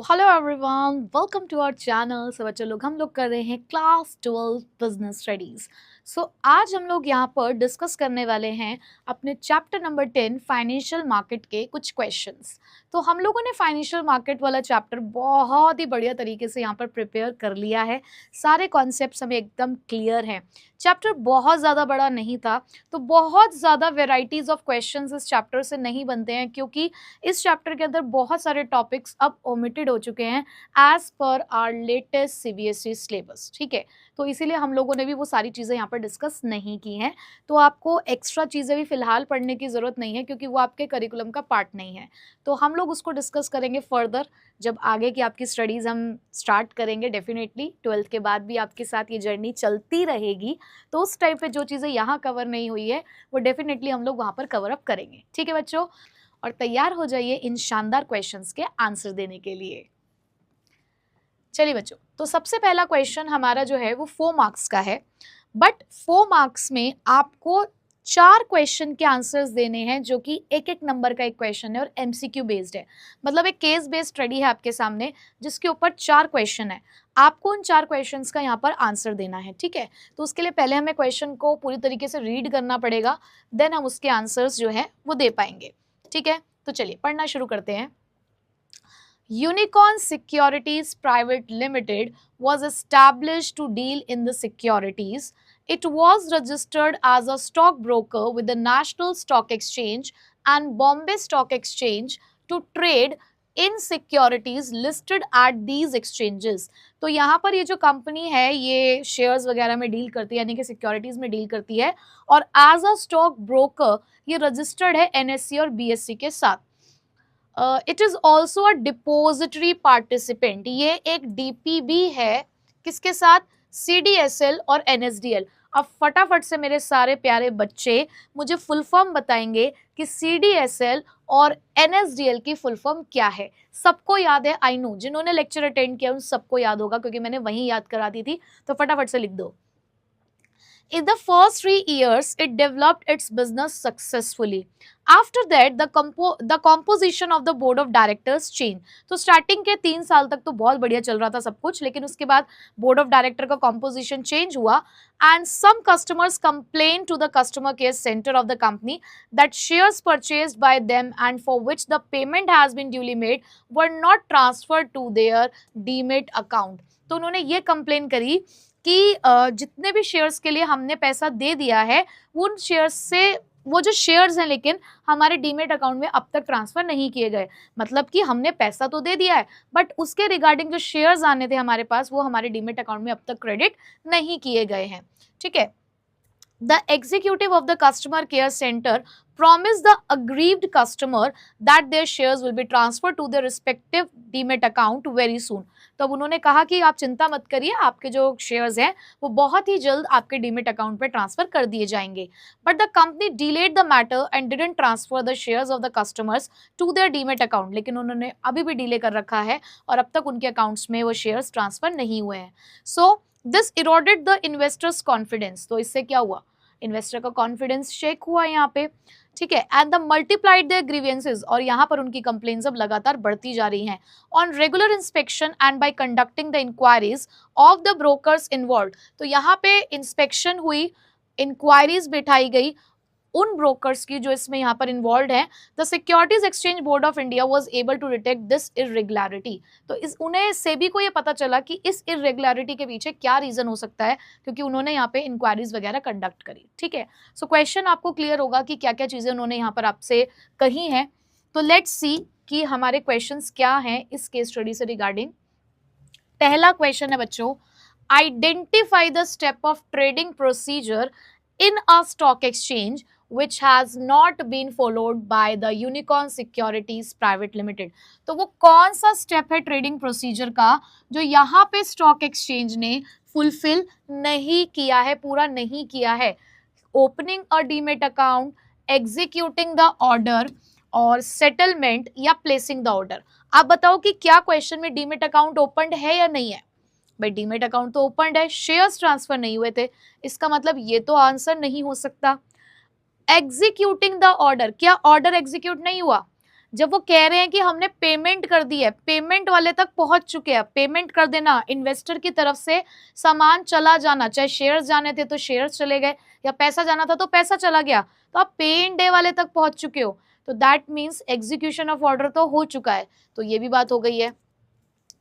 Hello everyone, welcome to our channel. So बच्चों लोग, हम लोग कर रहे हैं क्लास 12 बिजनेस स्टडीज़। आज हम लोग यहाँ पर डिस्कस करने वाले हैं अपने चैप्टर नंबर 10 फाइनेंशियल मार्केट के कुछ क्वेश्चंस। तो हम लोगों ने फाइनेंशियल मार्केट वाला चैप्टर बहुत ही बढ़िया तरीके से यहाँ पर प्रिपेयर कर लिया है। सारे कॉन्सेप्ट्स हमें एकदम क्लियर हैं। चैप्टर बहुत ज़्यादा बड़ा नहीं था, तो बहुत ज़्यादा वेराइटीज़ ऑफ क्वेश्चंस इस चैप्टर से नहीं बनते हैं, क्योंकि इस चैप्टर के अंदर बहुत सारे टॉपिक्स अब ओमिटेड हो चुके हैं as per hour latest CBSE syllabus. ठीक है, तो इसीलिए हम लोगों ने भी वो सारी चीज़ें यहाँ पर डिस्कस नहीं की हैं। तो आपको एक्स्ट्रा चीज़ें भी फिलहाल पढ़ने की ज़रूरत नहीं है, क्योंकि वो आपके करिकुलम का पार्ट नहीं है। तो हम लोग उसको डिस्कस करेंगे फर्दर जब आगे की आपकी स्टडीज़ हम स्टार्ट करेंगे। डेफिनेटली 12th के बाद भी आपके साथ ये जर्नी चलती रहेगी, तो उस टाइम पे जो चीज़ें यहाँ कवर नहीं हुई है वो डेफिनेटली हम लोग वहाँ पर कवर अप करेंगे। ठीक है बच्चों, और तैयार हो जाइए इन शानदार क्वेश्चंस के आंसर देने के लिए। चलिए बच्चों, तो सबसे पहला क्वेश्चन हमारा जो है वो 4 मार्क्स का है, बट 4 मार्क्स में आपको 4 क्वेश्चन के आंसर्स देने हैं, जो कि एक एक नंबर का एक क्वेश्चन है और एमसीक्यू बेस्ड है। मतलब एक केस बेस्ड स्टडी है आपके सामने, जिसके ऊपर 4 क्वेश्चन है। आपको उन 4 क्वेश्चंस का यहाँ पर आंसर देना है। ठीक है, तो उसके लिए पहले हमें क्वेश्चन को पूरी तरीके से रीड करना पड़ेगा, देन हम उसके आंसर्स जो है वो दे पाएंगे। ठीक है, तो चलिए पढ़ना शुरू करते हैं। Unicorn Securities Private Limited was established to deal in the securities. It was registered as a stockbroker with the National Stock Exchange and Bombay Stock Exchange to trade in securities listed at these exchanges. तो यहाँ पर ये जो company है ये shares वगैरह में deal करती है, यानी कि सिक्योरिटीज में डील करती है, और एज अ स्टॉक ब्रोकर ये रजिस्टर्ड है एनएससी और बीएससी के साथ। It is also a depository participant. ये एक डीपीबी है, किसके साथ? सीडीएसएल और एनएसडीएल। अब फटाफट से मेरे सारे प्यारे बच्चे मुझे फुल फॉर्म बताएंगे कि सीडीएसएल और एनएसडीएल की फुल फॉर्म क्या है। सबको याद है, आई नो, जिन्होंने लेक्चर अटेंड किया उन सबको याद होगा, क्योंकि मैंने वहीं याद करा दी थी। तो फटाफट से लिख दो। In the first 3 years, it developed its business successfully. After that, the composition of the board of directors changed. तो स्टार्टिंग के 3 साल तक तो बहुत बढ़िया चल रहा था सब कुछ, लेकिन उसके बाद बोर्ड ऑफ डायरेक्टर का composition चेंज हुआ, and some customers complained to the customer care center of the company that shares purchased by them and for which the payment has been duly made were not transferred to their demat account. तो उन्होंने ये complain करी कि जितने भी shares के लिए हमने पैसा दे दिया है, उन शेयर्स से वो जो शेयर्स हैं लेकिन हमारे डीमेट अकाउंट में अब तक ट्रांसफर नहीं किए गए। मतलब कि हमने पैसा तो दे दिया है, बट उसके रिगार्डिंग जो शेयर्स आने थे हमारे पास, वो हमारे डीमेट अकाउंट में अब तक क्रेडिट नहीं किए गए हैं। ठीक है, the executive of the customer care center promised the aggrieved customer that their shares will be transferred to their respective demat account very soon. तो अब उन्होंने कहा कि आप चिंता मत करिए, आपके जो शेयर्स हैं वो बहुत ही जल्द आपके डीमेट अकाउंट पे ट्रांसफर कर दिए जाएंगे। But the company delayed the matter and didn't transfer the shares of the customers to their demat account. लेकिन उन्होंने अभी भी डिले कर रखा है और अब तक उनके अकाउंट्स में वो शेयर्स ट्रांसफर नहीं हुए हैं। So this eroded the investors confidence. तो इससे क्या हुआ? इन्वेस्टर का कॉन्फिडेंस शेक हुआ यहाँ पे। ठीक है, and the multiplied their grievances, और यहाँ पर उनकी कंप्लेंट्स अब लगातार बढ़ती जा रही हैं। On regular inspection and by conducting the inquiries of the brokers involve. तो यहाँ पे इंस्पेक्शन हुई, इंक्वायरीज बिठाई गई उन ब्रोकर्स की जो इसमें यहाँ पर इन्वॉल्व हैं। The Securities Exchange Board of India was able to detect this irregularity. तो उन्हें सेबी को ये पता चला कि इस इरेगुलरिटी के पीछे क्या रीजन हो सकता है, क्योंकि उन्होंने यहाँ पे इंक्वायरीज वगैरह कंडक्ट करी। ठीक है, सो क्वेश्चन आपको क्लियर होगा कि क्या क्या चीजें उन्होंने यहाँ पर आपसे कही हैं। तो लेट्स सी कि हमारे क्वेश्चंस क्या हैं इस केस स्टडी से रिगार्डिंग। पहला क्वेश्चन है बच्चों, identify the step of trading procedure in a stock exchange which has not been followed by the Unicorn Securities Private Limited। तो वो कौन सा स्टेप है ट्रेडिंग प्रोसीजर का जो यहाँ पे स्टॉक एक्सचेंज ने फुलफिल नहीं किया है, पूरा नहीं किया है? Opening a demat account, executing the order और सेटलमेंट या प्लेसिंग द ऑर्डर। आप बताओ कि क्या क्वेश्चन में डीमेट अकाउंट ओपन है या नहीं है? भाई डीमेट अकाउंट तो ओपन है, शेयर्स ट्रांसफर नहीं हुए थे, इसका मतलब ये तो आंसर नहीं हो सकता। एग्जीक्यूटिंग द ऑर्डर, क्या ऑर्डर एग्जीक्यूट नहीं हुआ? जब वो कह रहे हैं कि हमने पेमेंट कर दी है, पेमेंट वाले तक पहुंच चुके हैं, पेमेंट कर देना, इन्वेस्टर की तरफ से सामान चला जाना, चाहे शेयर्स जाने थे तो शेयर्स चले गए या पैसा जाना था तो पैसा चला गया, तो आप पे इन डे वाले तक पहुंच चुके हो, तो that means execution of order तो हो चुका है, तो ये भी बात हो गई है।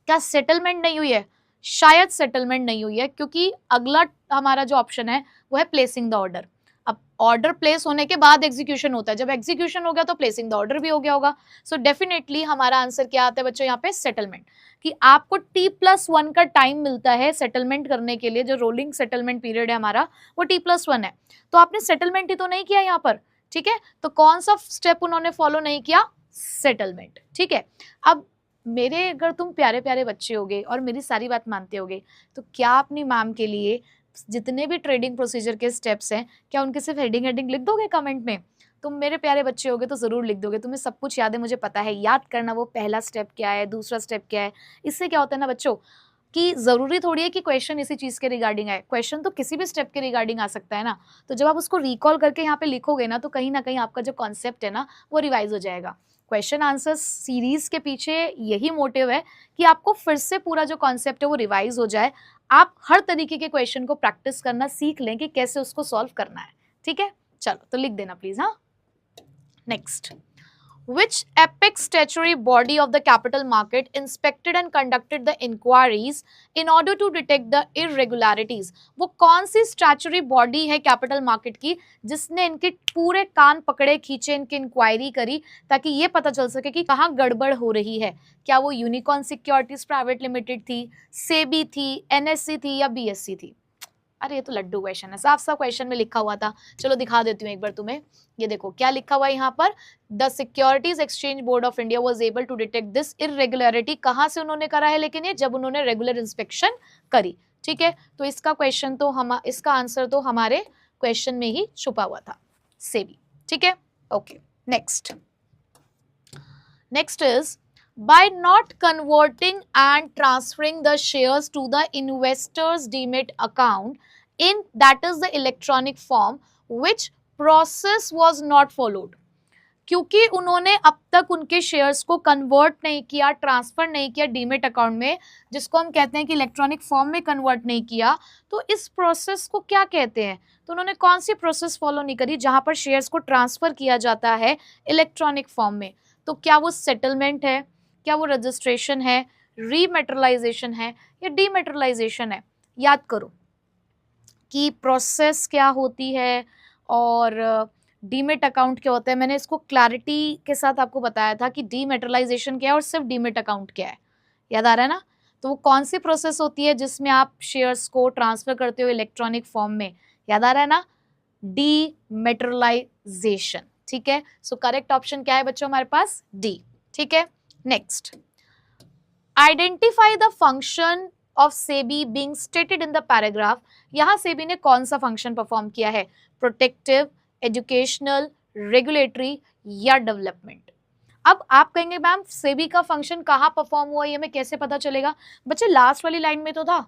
क्या सेटलमेंट नहीं हुई है? शायद सेटलमेंट नहीं हुई है, क्योंकि अगला हमारा जो ऑप्शन है वो है प्लेसिंग द ऑर्डर। अब ऑर्डर प्लेस होने के बाद एग्जीक्यूशन होता है, जब एग्जीक्यूशन हो गया तो प्लेसिंग द ऑर्डर भी हो गया होगा। सो डेफिनेटली हमारा आंसर क्या आता है बच्चों यहाँ पे? सेटलमेंट। कि आपको T+1 का टाइम मिलता है सेटलमेंट करने के लिए, जो रोलिंग सेटलमेंट पीरियड है हमारा वो T+1 है, तो आपने सेटलमेंट ही तो नहीं किया यहाँ पर, ठीक है, तो कौन सा स्टेप उन्होंने फॉलो नहीं किया? सेटलमेंट, ठीक है। अब मेरे, अगर तुम प्यारे प्यारे बच्चे होगे और मेरी सारी बात मानते होगे, तो क्या अपनी मैम के लिए जितने भी ट्रेडिंग प्रोसीजर के स्टेप्स हैं, क्या उनके सिर्फ हेडिंग लिख दोगे कमेंट में? तुम मेरे प्यारे बच्चे होगे तो जरूर लिख दोगे, तुम्हें सब कुछ याद है, मुझे पता है। याद करना वो पहला स्टेप क्या है, दूसरा स्टेप क्या है, इससे क्या होता है ना बच्चों, कि जरूरी थोड़ी है कि क्वेश्चन इसी चीज के रिगार्डिंग आए, क्वेश्चन तो किसी भी स्टेप के रिगार्डिंग आ सकता है ना, तो जब आप उसको रिकॉल करके यहाँ पे लिखोगे ना, तो कहीं ना कहीं आपका जो कॉन्सेप्ट है ना वो रिवाइज हो जाएगा। क्वेश्चन आंसर सीरीज के पीछे यही मोटिव है कि आपको फिर से पूरा जो कॉन्सेप्ट है वो रिवाइज हो जाए, आप हर तरीके के क्वेश्चन को प्रैक्टिस करना सीख लें कि कैसे उसको सॉल्व करना है, ठीक है। चलो तो लिख देना प्लीज। हाँ, next, which apex statutory body of the capital market inspected and conducted the inquiries in order to detect the irregularities? वो कौन सी statutory body है कैपिटल मार्केट की जिसने इनके पूरे कान पकड़े, खींचे, इनकी इंक्वायरी करी ताकि ये पता चल सके कि कहाँ गड़बड़ हो रही है? क्या वो यूनिकॉर्न सिक्योरिटीज प्राइवेट लिमिटेड थी, सेबी थी, एनएससी थी या बीएससी थी? अरे ये तो लड्डू क्वेश्चन है, साफ साफ क्वेश्चन में लिखा हुआ था। चलो दिखा देती हूँ एक बार तुम्हें, ये देखो क्या लिखा हुआ है यहाँ पर। The Securities Exchange Board of India was able to detect this irregularity. कहाँ से उन्होंने करा है लेकिन ये? जब उन्होंने रेगुलर इंस्पेक्शन करी, ठीक है। तो इसका क्वेश्चन तो इसका आंसर तो हमारे क्वेश्चन में ही छुपा हुआ था, सेबी, ठीक है। Okay, next is, by not converting and transferring the shares to the investor's demat account in, that is the electronic form, which process was not followed? क्योंकि उन्होंने अब तक उनके शेयर्स को कन्वर्ट नहीं किया, ट्रांसफर नहीं किया डीमेट अकाउंट में, जिसको हम कहते हैं कि इलेक्ट्रॉनिक फॉर्म में कन्वर्ट नहीं किया, तो इस प्रोसेस को क्या कहते हैं? तो उन्होंने कौन सी प्रोसेस फॉलो नहीं करी जहां पर शेयर्स को ट्रांसफर किया जाता है इलेक्ट्रॉनिक फॉर्म में? तो क्या वो सेटलमेंट है, क्या वो रजिस्ट्रेशन है, रीमेटरलाइजेशन है या डीमेटरलाइजेशन है? याद करो कि प्रोसेस क्या होती है और डीमेट अकाउंट क्या होता है। मैंने इसको क्लैरिटी के साथ आपको बताया था कि डीमेटरलाइजेशन क्या है और सिर्फ डीमेट अकाउंट क्या है, याद आ रहा है ना? तो वो कौन सी प्रोसेस होती है जिसमें आप शेयर्स को ट्रांसफर करते हो इलेक्ट्रॉनिक फॉर्म में, याद आ रहा है ना? डीमेटरलाइजेशन, ठीक है। सो करेक्ट ऑप्शन क्या है बच्चों हमारे पास? डी, ठीक है। Next, identify the function of SEBI being stated in the paragraph. यहां सेबी ने कौन सा फंक्शन परफॉर्म किया है? प्रोटेक्टिव, एजुकेशनल, रेगुलेटरी या डेवलपमेंट? अब आप कहेंगे मैम सेबी का फंक्शन कहाँ परफॉर्म हुआ, ये हमें कैसे पता चलेगा? बच्चे लास्ट वाली लाइन में तो था।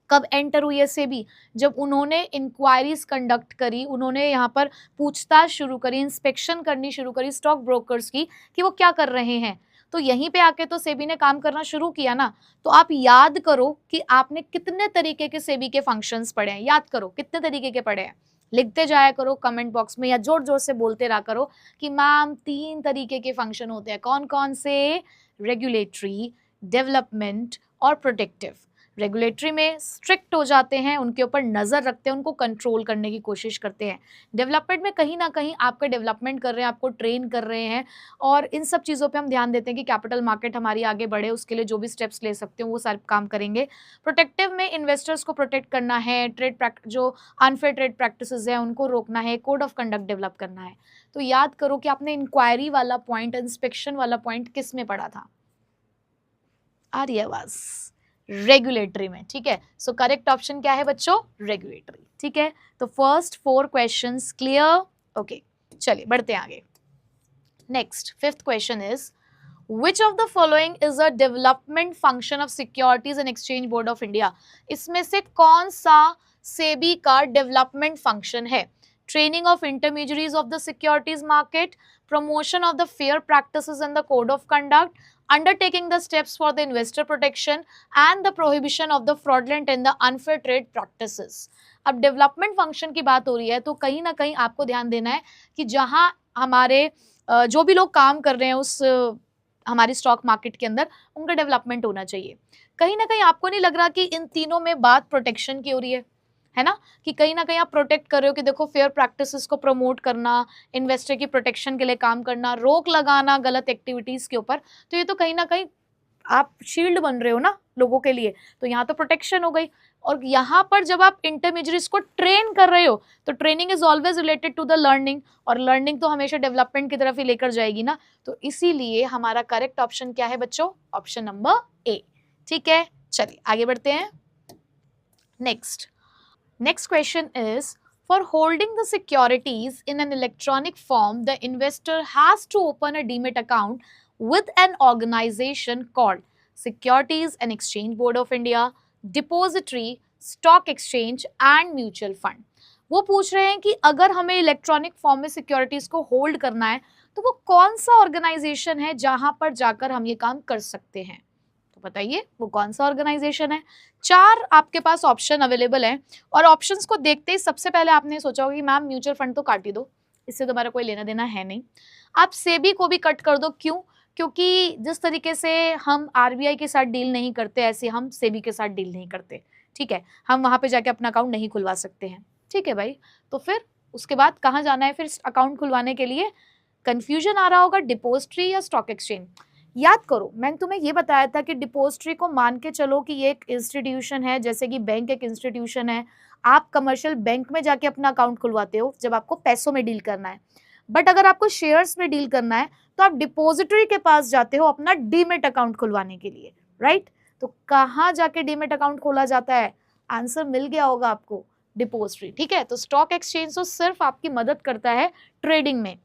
कब एंटर हुई है सेबी? जब उन्होंने इंक्वायरीज कंडक्ट करी, उन्होंने यहाँ पर पूछताछ शुरू करी, इंस्पेक्शन करनी शुरू करी स्टॉक ब्रोकर्स की कि वो क्या कर रहे हैं, तो यहीं पे आके तो सेबी ने काम करना शुरू किया ना। तो आप याद करो कि आपने कितने तरीके के सेबी के फंक्शंस पढ़े हैं, याद करो कितने तरीके के पढ़े हैं, लिखते जाया करो कमेंट बॉक्स में या जोर जोर से बोलते रहा करो कि मैम 3 तरीके के फंक्शन होते हैं। कौन कौन से? रेगुलेटरी, डेवलपमेंट और प्रोटेक्टिव। रेगुलेटरी में स्ट्रिक्ट हो जाते हैं, उनके ऊपर नज़र रखते हैं, उनको कंट्रोल करने की कोशिश करते हैं। डेवलपमेंट में कहीं ना कहीं आपका डेवलपमेंट कर रहे हैं, आपको ट्रेन कर रहे हैं, और इन सब चीज़ों पे हम ध्यान देते हैं कि कैपिटल मार्केट हमारी आगे बढ़े, उसके लिए जो भी स्टेप्स ले सकते हो वो सारे काम करेंगे। प्रोटेक्टिव में इन्वेस्टर्स को प्रोटेक्ट करना है, जो अनफेयर ट्रेड प्रैक्टिसेस हैं उनको रोकना है, कोड ऑफ कंडक्ट डेवलप करना है। तो याद करो कि आपने इंक्वायरी वाला पॉइंट, इंस्पेक्शन वाला पॉइंट किस में पढ़ा था? आ रही है आवाज? रेगुलेटरी में, ठीक है। सो करेक्ट ऑप्शन क्या है बच्चों? रेगुलेटरी, ठीक है। तो फर्स्ट 4 क्वेश्चंस क्लियर। ओके, चलिए बढ़ते हैं आगे। Next fifth question is Which of the following is a development function of Securities and Exchange Board of India? इसमें से कौन सा सेबी का डेवलपमेंट फंक्शन है? Training of intermediaries of the securities market, promotion of the fair practices and the code of conduct, undertaking the steps for the investor protection and the prohibition of the fraudulent and the unfair trade practices. अब development function की बात हो रही है तो कहीं ना कहीं आपको ध्यान देना है कि जहां हमारे जो भी लोग काम कर रहे हैं उस हमारी स्टॉक मार्केट के अंदर, उनका डेवलपमेंट होना चाहिए। कहीं ना कहीं आपको नहीं लग रहा कि इन तीनों में बात प्रोटेक्शन की हो रही है ना, कि कहीं ना कहीं आप प्रोटेक्ट कर रहे हो कि देखो फेयर प्रैक्टिसेस को प्रमोट करना, इन्वेस्टर की प्रोटेक्शन के लिए काम करना, रोक लगाना गलत एक्टिविटीज के ऊपर, तो ये तो कहीं ना कहीं आप शील्ड बन रहे हो ना लोगों के लिए, तो यहाँ तो प्रोटेक्शन हो गई। और यहाँ पर जब आप इंटरमीडिएट्स को ट्रेन कर रहे हो तो training is always related to the learning, और लर्निंग तो हमेशा डेवलपमेंट की तरफ ही लेकर जाएगी ना, तो इसीलिए हमारा करेक्ट ऑप्शन क्या है बच्चों? Option number A. ठीक है, चलिए आगे बढ़ते हैं। Next question is for holding the securities in an electronic form, the investor has to open a demat account with an organization called Securities and Exchange Board of India, Depository, Stock Exchange and Mutual Fund. वो पूछ रहे हैं कि अगर हमें electronic form में securities को hold करना है तो वो कौन सा ऑर्गेनाइजेशन है जहां पर जाकर हम ये काम कर सकते हैं? तो बताइए वो कौन सा ऑर्गेनाइजेशन है। 4 आपके पास ऑप्शन अवेलेबल हैं और ऑप्शंस को देखते ही सबसे पहले आपने सोचा होगा कि मैम म्यूचुअल फंड तो काट ही दो, इससे तुम्हारा कोई लेना देना है नहीं। आप सेबी को भी कट कर दो, क्यों? क्योंकि जिस तरीके से हम आरबीआई के साथ डील नहीं करते ऐसे हम सेबी के साथ डील नहीं करते, ठीक है, हम वहां पे जाके अपना अकाउंट नहीं खुलवा सकते हैं। ठीक है भाई, तो फिर उसके बाद कहाँ जाना है फिर अकाउंट खुलवाने के लिए? कंफ्यूजन आ रहा होगा डिपोजिटरी या स्टॉक एक्सचेंज। याद करो मैंने तुम्हें ये बताया था कि डिपोजिटरी को मान के चलो कि ये एक इंस्टीट्यूशन है, जैसे कि बैंक एक इंस्टीट्यूशन है, आप कमर्शियल बैंक में जाके अपना अकाउंट खुलवाते हो जब आपको पैसों में डील करना है, बट अगर आपको शेयर्स में डील करना है तो आप डिपोजिटरी के पास जाते हो अपना डीमेट अकाउंट खुलवाने के लिए, राइट? तो कहाँ जाके डीमेट अकाउंट खोला जाता है? आंसर मिल गया होगा आपको, डिपोजिटरी। ठीक है, तो स्टॉक एक्सचेंज तो सिर्फ आपकी मदद करता है ट्रेडिंग में,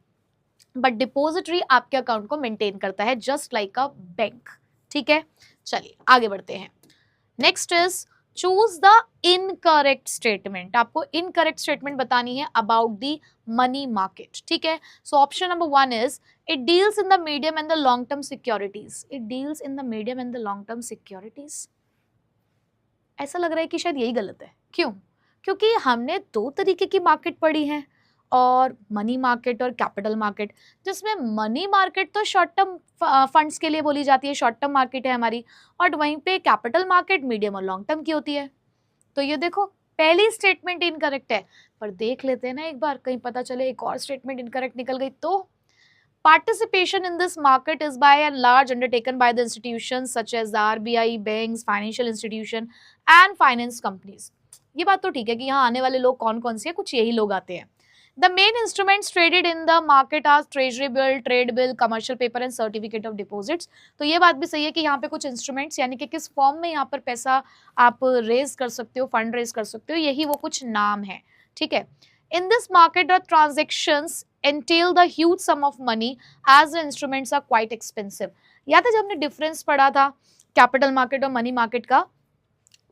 बट डिपोजिटरी आपके अकाउंट को मेंटेन करता है जस्ट लाइक अ बैंक। ठीक है, चलिए आगे बढ़ते हैं। Next is choose the incorrect statement. आपको इनकरेक्ट स्टेटमेंट बतानी है अबाउट द मनी मार्केट। ठीक है, so option number 1 is it deals in the medium and the long term securities. It deals in the medium and the long term securities, ऐसा लग रहा है कि शायद यही गलत है। क्यों? क्योंकि हमने 2 तरीके की मार्केट पढ़ी है, और मनी मार्केट और कैपिटल मार्केट, जिसमें मनी मार्केट तो शॉर्ट टर्म फंड्स के लिए बोली जाती है, शॉर्ट टर्म मार्केट है हमारी, और वहीं पे कैपिटल मार्केट मीडियम और लॉन्ग टर्म की होती है। तो ये देखो पहली स्टेटमेंट इनकरेक्ट है, पर देख लेते हैं ना एक बार, कहीं पता चले एक और स्टेटमेंट इनकरेक्ट निकल गई तो। Participation in this market is by and large undertaken by the institutions such as RBI, banks, financial institution and finance companies. ये बात तो ठीक है कि यहाँ आने वाले लोग कौन कौन से हैं, कुछ यही लोग आते हैं। The main instruments traded in the market are treasury bill, trade bill, commercial paper and certificate of deposits. तो ये बात भी सही है कि यहाँ पे कुछ इंस्ट्रूमेंट्स यानी कि किस फॉर्म में यहाँ पर पैसा आप रेज कर सकते हो, फंड रेज कर सकते हो, यही वो कुछ नाम है। ठीक है, इन this market the transactions entail the huge sum of money as the instruments are quite expensive. याद है जब हमने डिफरेंस पढ़ा था कैपिटल मार्केट और मनी मार्केट का,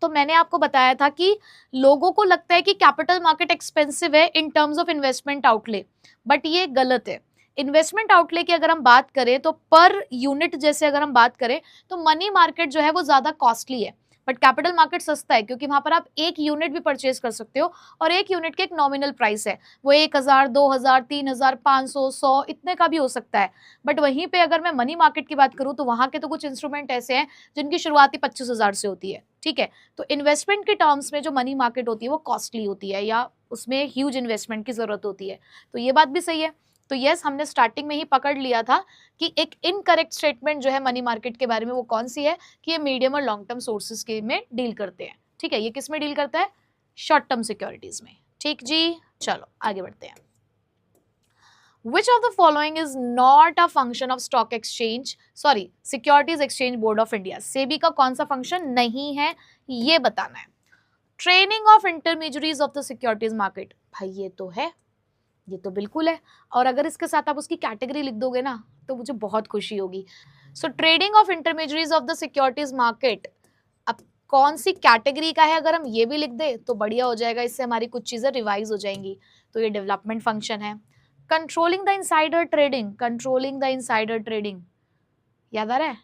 तो मैंने आपको बताया था कि लोगों को लगता है कि कैपिटल मार्केट एक्सपेंसिव है in terms of investment outlay, but ये गलत है। इन्वेस्टमेंट आउटले की अगर हम बात करें तो पर यूनिट जैसे अगर हम बात करें तो मनी मार्केट जो है वो ज़्यादा कॉस्टली है, बट कैपिटल मार्केट सस्ता है, क्योंकि वहाँ पर आप 1 यूनिट भी परचेज कर सकते हो और 1 यूनिट के एक नॉमिनल प्राइस है, वो 1000, 2000, 3000, 500, 100 इतने का भी हो सकता है। बट वहीं पे अगर मैं मनी मार्केट की बात करूँ तो वहाँ के तो कुछ इंस्ट्रूमेंट ऐसे हैं जिनकी शुरुआती 25,000 से होती है। ठीक है, तो इन्वेस्टमेंट के टर्म्स में जो मनी मार्केट होती है वो कॉस्टली होती है या उसमें ह्यूज इन्वेस्टमेंट की जरूरत होती है, तो ये बात भी सही है। तो यस, हमने स्टार्टिंग में ही पकड़ लिया था कि एक इनकरेक्ट स्टेटमेंट जो है मनी मार्केट के बारे में वो कौन सी है कि ये मीडियम और लॉन्ग टर्म सोर्सेज के में डील करते हैं। ठीक है, ये किस में डील करता है? शॉर्ट टर्म सिक्योरिटीज में। ठीक जी, चलो आगे बढ़ते हैं। Which of the following is not a function of stock exchange, sorry, Securities Exchange Board of India? SEBI का कौन सा फंक्शन नहीं है ये बताना है। Training of intermediaries of the securities market, भाई ये तो है, ये तो बिल्कुल है, और अगर इसके साथ आप उसकी कैटेगरी लिख दोगे ना तो मुझे बहुत खुशी होगी। सो trading of intermediaries of the securities market, अब कौन सी कैटेगरी का है अगर हम ये भी लिख दे तो बढ़िया हो जाएगा, इससे हमारी कुछ चीजें रिवाइज हो जाएंगी। तो ये डेवलपमेंट फंक्शन है। Controlling the insider trading, controlling the insider trading याद आ रहा है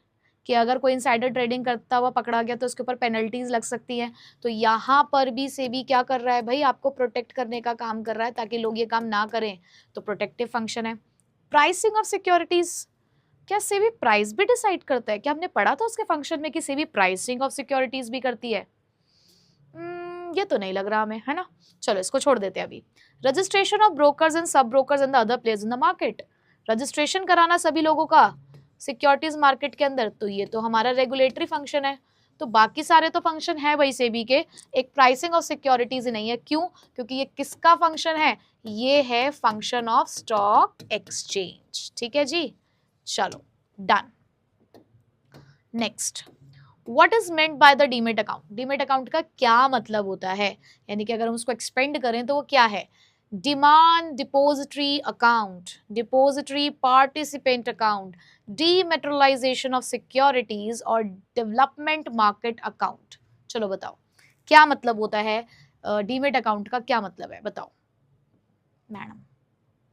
कि अगर कोई इनसाइडर ट्रेडिंग करता हुआ पकड़ा गया तो उसके ऊपर पेनल्टीज लग सकती हैं। तो यहाँ पर भी सेबी क्या कर रहा है भाई, आपको प्रोटेक्ट करने का काम कर रहा है ताकि लोग ये काम ना करें, तो प्रोटेक्टिव फंक्शन है। प्राइसिंग ऑफ सिक्योरिटीज, क्या सेबी प्राइस भी डिसाइड करता है? क्या हमने पढ़ा था उसके फंक्शन में कि सेबी प्राइसिंग ऑफ सिक्योरिटीज भी करती है? ये तो नहीं लग रहा हमें, है ना। चलो इसको छोड़ देते हैं अभी। रजिस्ट्रेशन ऑफ ब्रोकर्स एंड सब brokers and the other players in the market, registration कराना सभी लोगों का सिक्योरिटीज मार्केट के अंदर, तो ये तो हमारा रेगुलेटरी फंक्शन है। तो बाकी सारे तो फंक्शन है वही सेबी के, एक प्राइसिंग ऑफ सिक्योरिटीज ही नहीं है। क्यों? क्योंकि ये किसका फंक्शन है? ये है फंक्शन ऑफ स्टॉक एक्सचेंज। ठीक है जी, चलो done. Next, what is meant by the demat account, demat account का क्या मतलब होता है, यानी कि अगर हम उसको एक्सपेंड करें तो वो क्या है? Demand depository account, depository participant account, डीमेटेरियलाइजेशन of securities और डेवलपमेंट मार्केट अकाउंट। चलो बताओ क्या मतलब होता है, डीमेट अकाउंट का क्या मतलब है बताओ। मैडम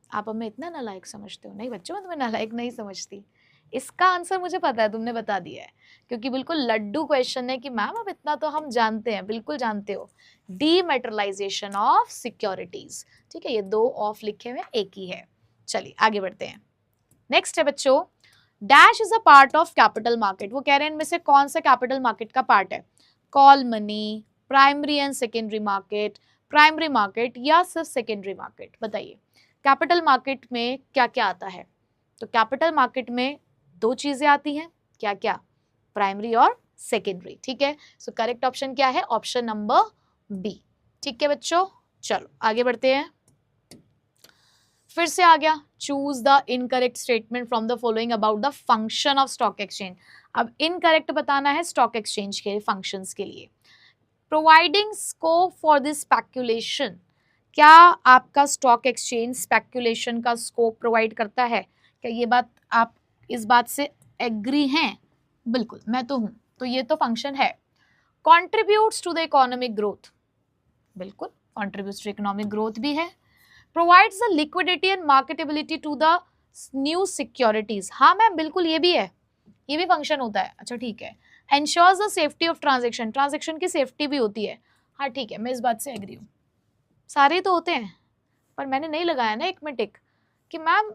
आप हमें इतना नालायक समझते हो? नहीं बच्चों, मैं तुम्हें नालायक नहीं समझती, इसका आंसर मुझे पता है, तुमने बता दिया है, क्योंकि बिल्कुल लड्डू क्वेश्चन है कि मैम अब इतना तो हम जानते हैं, बिल्कुल जानते हो। डीमेटेरियलाइजेशन ऑफ सिक्योरिटीज, ठीक है, ये दो ऑफ लिखे हुए एक ही है। चलिए आगे बढ़ते हैं। नेक्स्ट है बच्चों, dash is a part of capital market, वो कह रहे हैं इनमें से कौन सा कैपिटल मार्केट का पार्ट है? Call money, primary and secondary market, primary market या सिर्फ सेकेंडरी मार्केट? बताइए कैपिटल मार्केट में क्या क्या आता है? तो कैपिटल मार्केट में दो चीजें आती हैं, क्या क्या? प्राइमरी और सेकेंडरी। ठीक है, सो करेक्ट ऑप्शन क्या है? Option number B. ठीक है बच्चों, चलो आगे बढ़ते हैं। फिर से आ गया, choose the incorrect statement from the following about the function of stock exchange. अब इनकरेक्ट बताना है स्टॉक एक्सचेंज के फंक्शंस के लिए। Providing scope for this speculation, क्या आपका स्टॉक एक्सचेंज स्पेक्यूलेशन का स्कोप प्रोवाइड करता है? क्या ये बात आप इस बात से एग्री हैं? बिल्कुल, मैं तो हूं, तो ये तो फंक्शन है। Contributes to the economic growth, बिल्कुल कंट्रीब्यूट्स टू इकोनॉमिक ग्रोथ भी है। Provides the liquidity and marketability to the new securities, हाँ मैम बिल्कुल ये भी है, ये भी फंक्शन होता है। अच्छा ठीक है। Ensures the safety of transaction, transaction की सेफ्टी भी होती है, हाँ ठीक है, मैं इस बात से एग्री हूँ। सारे तो होते हैं, पर मैंने नहीं लगाया ना एक में टिक कि मैम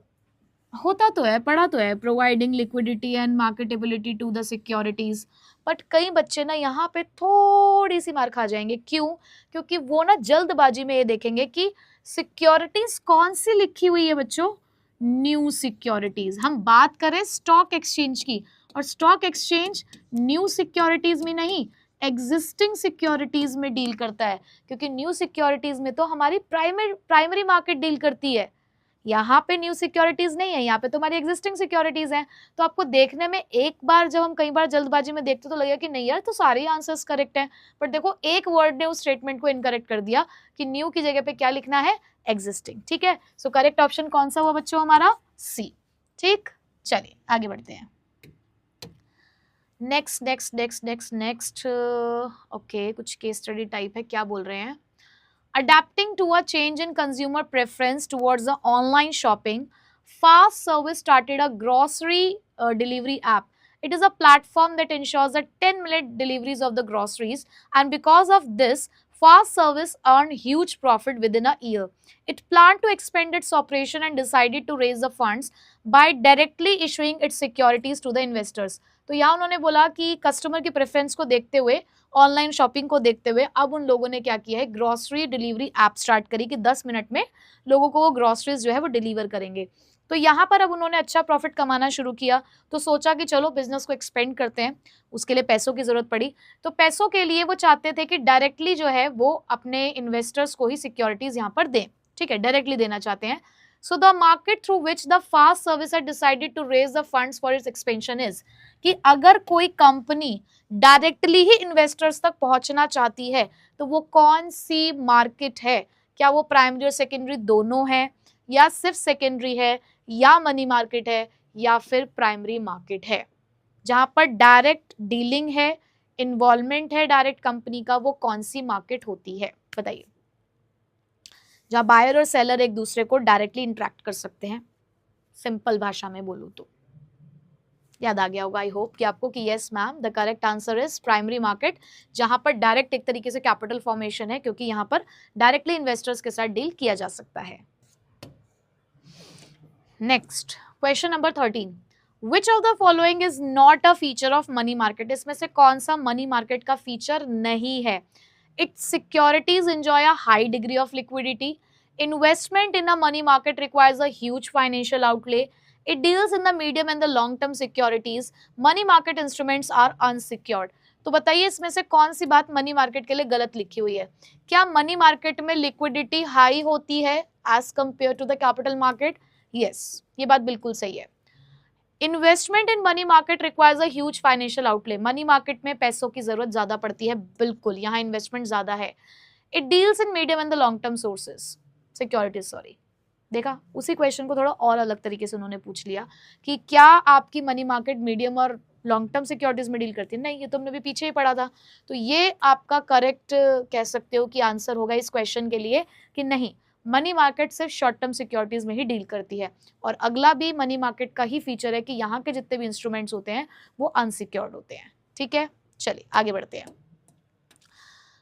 होता तो है, पढ़ा तो है, providing liquidity and marketability to the securities. But कई बच्चे ना यहाँ पे थोड़ी सी मार खा जाएंगे। क्यों? क्योंकि वो ना जल्दबाजी में ये देखेंगे कि सिक्योरिटीज कौन सी लिखी हुई है बच्चों, न्यू सिक्योरिटीज। हम बात करें स्टॉक एक्सचेंज की, और स्टॉक एक्सचेंज न्यू सिक्योरिटीज में नहीं, एग्जिस्टिंग सिक्योरिटीज में डील करता है, क्योंकि न्यू सिक्योरिटीज में तो हमारी प्राइमरी मार्केट डील करती है। यहाँ पे न्यू सिक्योरिटीज नहीं है, यहाँ पे तो हमारी एग्जिस्टिंग सिक्योरिटीज हैं। तो आपको देखने में एक बार जब हम कई बार जल्दबाजी में देखते तो लगेगा कि नहीं यार तो सारे आंसर्स करेक्ट हैं, बट देखो एक वर्ड ने उस स्टेटमेंट को इनकरेक्ट कर दिया कि न्यू की जगह पे क्या लिखना है, एग्जिस्टिंग। ठीक है, सो करेक्ट ऑप्शन कौन सा हुआ बच्चों हमारा? सी। ठीक, चलिए आगे बढ़ते हैं। Next next next next next okay, कुछ केस स्टडी टाइप है, क्या बोल रहे हैं? Adapting to a change in consumer preference towards the online shopping, Fast Service started a grocery delivery app. It is a platform that ensures that 10-minute deliveries of the groceries, and because of this, Fast Service earned huge profit within a year. It planned to expand its operation and decided to raise the funds by directly issuing its securities to the investors. तो यहाँ उन्होंने बोला कि customer की preference को देखते हुए, online shopping को देखते हुए, अब उन लोगों ने क्या किया है, ग्रॉसरी डिलीवरी ऐप स्टार्ट करी कि 10 मिनट में लोगों को वो ग्रॉसरीज जो है वो डिलीवर करेंगे। तो यहाँ पर अब उन्होंने अच्छा प्रॉफिट कमाना शुरू किया, तो सोचा कि चलो बिजनेस को एक्सपेंड करते हैं। उसके लिए पैसों की जरूरत पड़ी, तो पैसों के लिए वो चाहते थे कि डायरेक्टली जो है वो अपने इन्वेस्टर्स को ही सिक्योरिटीज यहाँ पर दें। ठीक है, डायरेक्टली देना चाहते हैं। So the market through which the Fast Service had decided to raise the funds for its expansion is कि अगर कोई कंपनी डायरेक्टली ही इन्वेस्टर्स तक पहुंचना चाहती है तो वो कौन सी मार्केट है? क्या वो प्राइमरी और सेकेंडरी दोनों है, या सिर्फ सेकेंडरी है, या मनी मार्केट है, या फिर प्राइमरी मार्केट है? जहां पर डायरेक्ट डीलिंग है, इन्वॉल्वमेंट है डायरेक्ट कंपनी का, वो कौन सी मार्केट होती है बताइए? जहां बायर और सेलर एक दूसरे को डायरेक्टली इंटरेक्ट कर सकते हैं, सिंपल भाषा में बोलूं तो। याद आ गया होगा आई होप कि आपको कि yes ma'am, the correct answer is primary market, जहां पर डायरेक्ट एक तरीके से कैपिटल फॉर्मेशन है, क्योंकि यहां पर डायरेक्टली इन्वेस्टर्स के साथ डील किया जा सकता है। Next question number 13, which of the following is not a feature of money market? इसमें से कौन सा मनी मार्केट का फीचर नहीं है? It's securities enjoy a high degree of liquidity. Investment in a money market requires a huge financial outlay. It deals in the medium and the long term securities. Money market instruments are unsecured. तो बताइए इसमें से कौन सी बात money market के लिए गलत लिखी हुई है? क्या मनी मार्केट में लिक्विडिटी हाई होती है as compared to the capital market? Yes, ये बात बिल्कुल सही है। Investment in money market requires a huge financial outlay. Money market में पैसों की जरूरत ज्यादा पड़ती है, बिल्कुल यहाँ इन्वेस्टमेंट ज्यादा है। It deals in medium and the long term sources securities, sorry. देखा, उसी क्वेश्चन को थोड़ा और अलग तरीके से उन्होंने पूछ लिया कि क्या आपकी मनी मार्केट मीडियम और लॉन्ग टर्म सिक्योरिटीज में डील करती है? नहीं, ये तो हमने भी पीछे ही पढ़ा था। तो ये आपका करेक्ट कह सकते हो कि आंसर होगा इस क्वेश्चन के लिए कि नहीं, मनी मार्केट सिर्फ शॉर्ट टर्म सिक्योरिटीज में ही डील करती है। और अगला भी मनी मार्केट का ही फीचर है कि यहाँ के जितने भी इंस्ट्रूमेंट्स होते हैं वो अनसिक्योर्ड होते हैं। ठीक है, चलिए आगे बढ़ते हैं।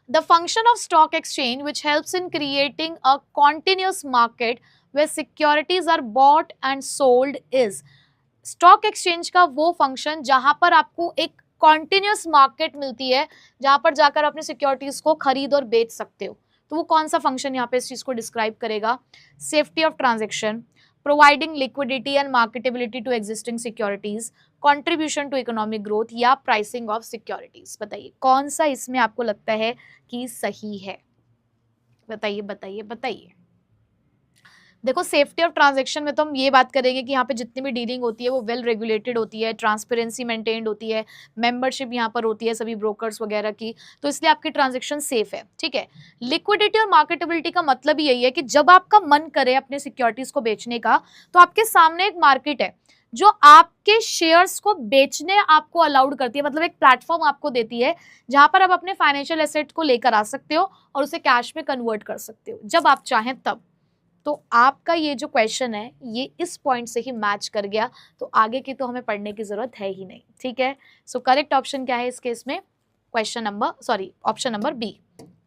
The function of stock exchange which helps in creating a continuous market where securities are bought and sold is. Stock exchange का वो फंक्शन जहां पर आपको एक कॉन्टिन्यूअस मार्केट मिलती है, जहां पर जाकर अपने सिक्योरिटीज को खरीद और बेच सकते हो। तो वो कौन सा फंक्शन यहाँ पे इस चीज को डिस्क्राइब करेगा? Safety of transaction, providing liquidity and marketability to existing securities, contribution to economic growth, या प्राइसिंग ऑफ सिक्योरिटीज। बताइए कौन सा इसमें आपको लगता है कि सही है? बताइए बताइए बताइए। देखो, सेफ्टी ऑफ ट्रांजैक्शन में तो हम ये बात करेंगे कि यहाँ पे जितनी भी डीलिंग होती है वो वेल रेगुलेटेड होती है, ट्रांसपेरेंसी मेंटेन्ड होती है, मेंबरशिप यहाँ पर होती है सभी ब्रोकर्स वगैरह की, तो इसलिए आपकी ट्रांजैक्शन सेफ है। ठीक है, लिक्विडिटी और मार्केटेबिलिटी का मतलब ही यही है कि जब आपका मन करे अपने सिक्योरिटीज को बेचने का, तो आपके सामने एक मार्केट है जो आपके शेयर्स को बेचने आपको अलाउड करती है, मतलब एक प्लेटफॉर्म आपको देती है जहां पर आप अपने फाइनेंशियल एसेट को लेकर आ सकते हो और उसे कैश में कन्वर्ट कर सकते हो जब आप चाहें तब। तो आपका ये जो क्वेश्चन है ये इस पॉइंट से ही मैच कर गया, तो आगे की तो हमें पढ़ने की जरूरत है ही नहीं। ठीक है, सो करेक्ट ऑप्शन क्या है इस केस में? Option number B.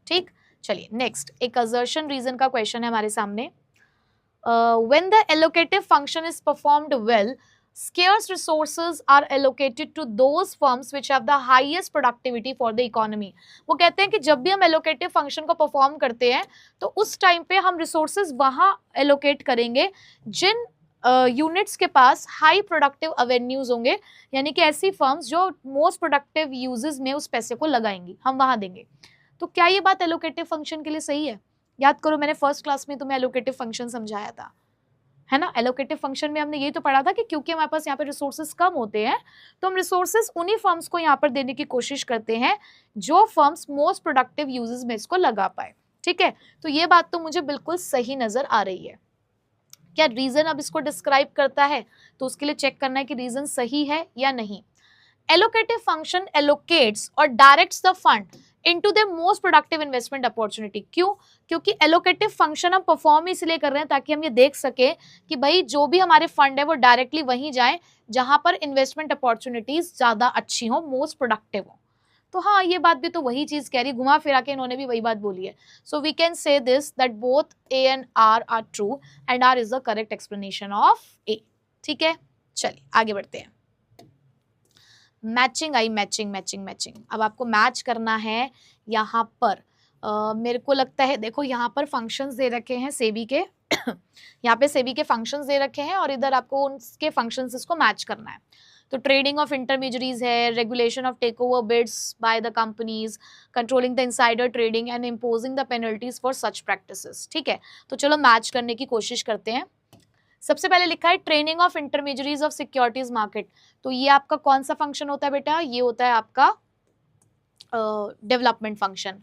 ठीक, चलिए नेक्स्ट एक असर्शन रीजन का क्वेश्चन है हमारे सामने। When the allocative function is performed well, scarce resources are allocated to those firms which have the highest productivity for the economy। वो कहते हैं कि जब भी हम एलोकेटिव फंक्शन को परफॉर्म करते हैं तो उस टाइम पे हम रिसोर्सेज वहां एलोकेट करेंगे जिन यूनिट्स के पास हाई प्रोडक्टिव अवेन्यूज होंगे, यानी कि ऐसी फर्म्स जो मोस्ट प्रोडक्टिव यूजेस में उस पैसे को लगाएंगी, हम वहां देंगे। तो क्या ये बात एलोकेटिव फंक्शन के लिए सही है? याद करो, मैंने फर्स्ट क्लास में तुम्हें एलोकेटिव फंक्शन समझाया था, है ना। एलोकेटिव फंक्शन में हमने ये तो पढ़ा था कि क्योंकि हमारे पास यहाँ पे रिसोर्सेज कम होते हैं तो हम रिसोर्सेज उन्हीं फर्म्स को यहाँ पर देने की कोशिश करते हैं जो फर्म्स मोस्ट प्रोडक्टिव यूजेस में इसको लगा पाए। ठीक है, तो ये बात तो मुझे बिल्कुल सही नजर आ रही है। क्या रीजन अब इसको डिस्क्राइब करता है? तो उसके लिए चेक करना है कि रीजन सही है या नहीं। एलोकेटिव फंक्शन एलोकेट्स और directs the fund into the most productive investment opportunity. क्यों? क्योंकि एलोकेटिव फंक्शन हम परफॉर्म इसलिए कर रहे हैं ताकि हम ये देख सके कि भाई जो भी हमारे फंड है वो डायरेक्टली वहीं जाए जहां पर इन्वेस्टमेंट अपॉर्चुनिटीज ज्यादा अच्छी हो, मोस्ट प्रोडक्टिव हो। तो हाँ, ये बात भी तो वही चीज कह रही, घुमा फिरा के इन्होंने भी वही बात बोली है। So we can say this that both A and R are true and R is the correct explanation of A. ठीक है, चलिए आगे बढ़ते हैं। Matching I, matching matching matching. अब आपको मैच करना है यहाँ पर। मेरे को लगता है, देखो यहाँ पर फंक्शंस दे रखे हैं सेबी के यहाँ पे सेबी के फंक्शंस दे रखे हैं और इधर आपको उनके फंक्शंस इसको मैच करना है। तो ट्रेडिंग ऑफ इंटरमीडियरीज है, regulation of take over bids by the companies, controlling the insider trading and imposing the penalties for such practices. ठीक है, तो चलो मैच करने की कोशिश करते हैं। सबसे पहले लिखा है training of intermediaries of securities market. तो ये आपका कौन सा फंक्शन होता है बेटा? ये होता है आपका development function.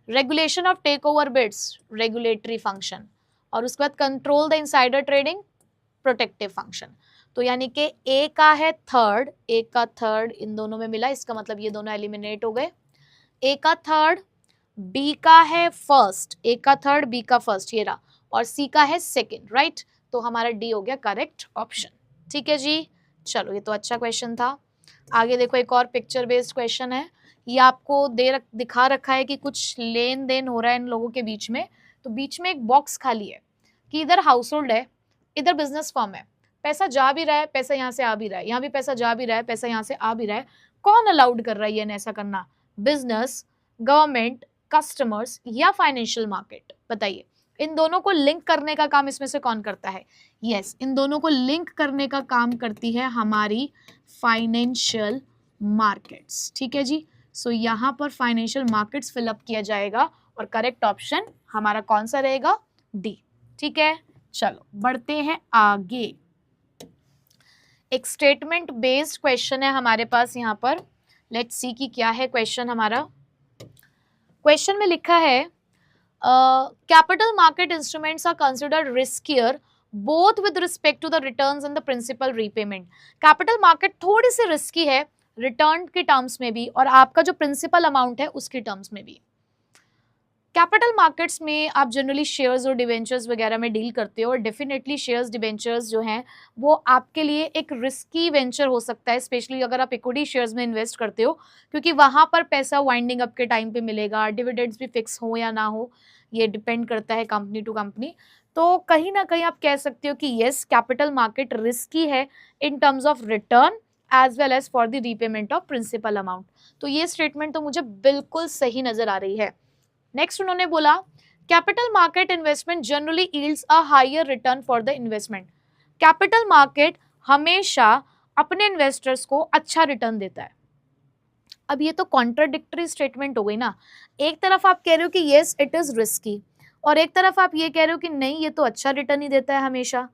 Regulation of take over bids, regulatory function. और उसके बाद control the insider trading, protective function. तो यानी कि ए का है थर्ड, ए का थर्ड इन दोनों में मिला, इसका मतलब ये दोनों एलिमिनेट हो गए। ए का थर्ड, बी का है फर्स्ट, ए का थर्ड बी का फर्स्ट ये रहा, और सी का है सेकंड, राइट। तो हमारा डी हो गया करेक्ट ऑप्शन। ठीक है जी, चलो ये तो अच्छा क्वेश्चन था। आगे देखो एक और पिक्चर बेस्ड क्वेश्चन है। ये आपको दिखा रखा है कि कुछ लेन देन हो रहा है इन लोगों के बीच में। तो बीच में एक बॉक्स खाली है कि इधर हाउस होल्ड है, इधर बिजनेस फर्म है, पैसा जा भी रहा है, पैसा यहाँ से आ भी रहा है, यहाँ भी पैसा जा भी रहा है, पैसा यहाँ से आ भी रहा है। कौन अलाउड कर रहा है ये ऐसा करना? बिजनेस, गवर्नमेंट, कस्टमर्स या फाइनेंशियल मार्केट? बताइए, इन दोनों को लिंक करने का काम इसमें से कौन करता है? यस, इन दोनों को लिंक करने का काम करती है हमारी फाइनेंशियल मार्केट्स। ठीक है जी, सो यहाँ पर फाइनेंशियल मार्केट्स फिलअप किया जाएगा और करेक्ट ऑप्शन हमारा कौन सा रहेगा? डी। ठीक है, चलो बढ़ते हैं आगे। एक स्टेटमेंट बेस्ड क्वेश्चन है हमारे पास यहाँ पर। लेट्स सी कि क्या है क्वेश्चन हमारा। क्वेश्चन में लिखा है capital market instruments are considered riskier both with respect to the returns and the principal repayment. Capital market थोड़ी सी रिस्की है रिटर्न के टर्म्स में भी और आपका जो प्रिंसिपल अमाउंट है उसके टर्म्स में भी। कैपिटल मार्केट्स में आप जनरली शेयर्स और डिवेंचर्स वगैरह में डील करते हो और डेफिनेटली शेयर्स डिवेंचर्स जो हैं वो आपके लिए एक रिस्की वेंचर हो सकता है, स्पेशली अगर आप इक्विटी शेयर्स में इन्वेस्ट करते हो, क्योंकि वहाँ पर पैसा वाइंडिंग अप के टाइम पे मिलेगा, डिविडेंड्स भी फिक्स हो या ना हो, ये डिपेंड करता है कंपनी टू कंपनी। तो कहीं ना कहीं आप कह सकते हो कि येस, कैपिटल मार्केट रिस्की है in terms of return as well as for the repayment of principal amount. तो ये स्टेटमेंट तो मुझे बिल्कुल सही नजर आ रही है। नेक्स्ट उन्होंने बोला capital market investment generally yields a higher return for the investment. Capital market हमेशा अपने इन्वेस्टर्स को अच्छा रिटर्न देता है। अब ये तो कॉन्ट्राडिक्टरी स्टेटमेंट हो गई ना। एक तरफ आप कह रहे हो कि येस इट इज रिस्की और एक तरफ आप ये कह रहे हो कि नहीं ये तो अच्छा रिटर्न ही देता है हमेशा।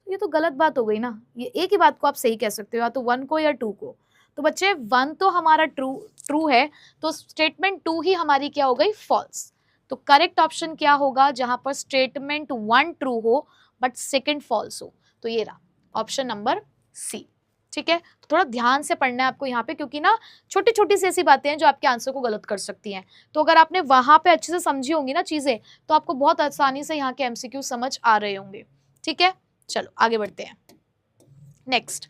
ये तो गलत बात हो गई ना। ये एक ही बात को आप सही कह सकते हो, या तो 1 को या 2 को। तो बच्चे 1 तो हमारा ट्रू है, तो स्टेटमेंट 2 ही हमारी क्या हो गई? फॉल्स। तो करेक्ट ऑप्शन क्या होगा जहां पर स्टेटमेंट 1 ट्रू हो बट सेकंड फॉल्स हो? तो ये रहा ऑप्शन नंबर सी। ठीक है, तो थोड़ा ध्यान से पढ़ना है आपको यहाँ पे, क्योंकि ना छोटी छोटी सी ऐसी बातें हैं जो आपके आंसर को गलत कर सकती हैं। तो अगर आपने वहां पे अच्छे से समझी होंगी ना चीजें, तो आपको बहुत आसानी से यहाँ के एमसीक्यू समझ आ रहे होंगे। ठीक है, चलो आगे बढ़ते हैं। Next,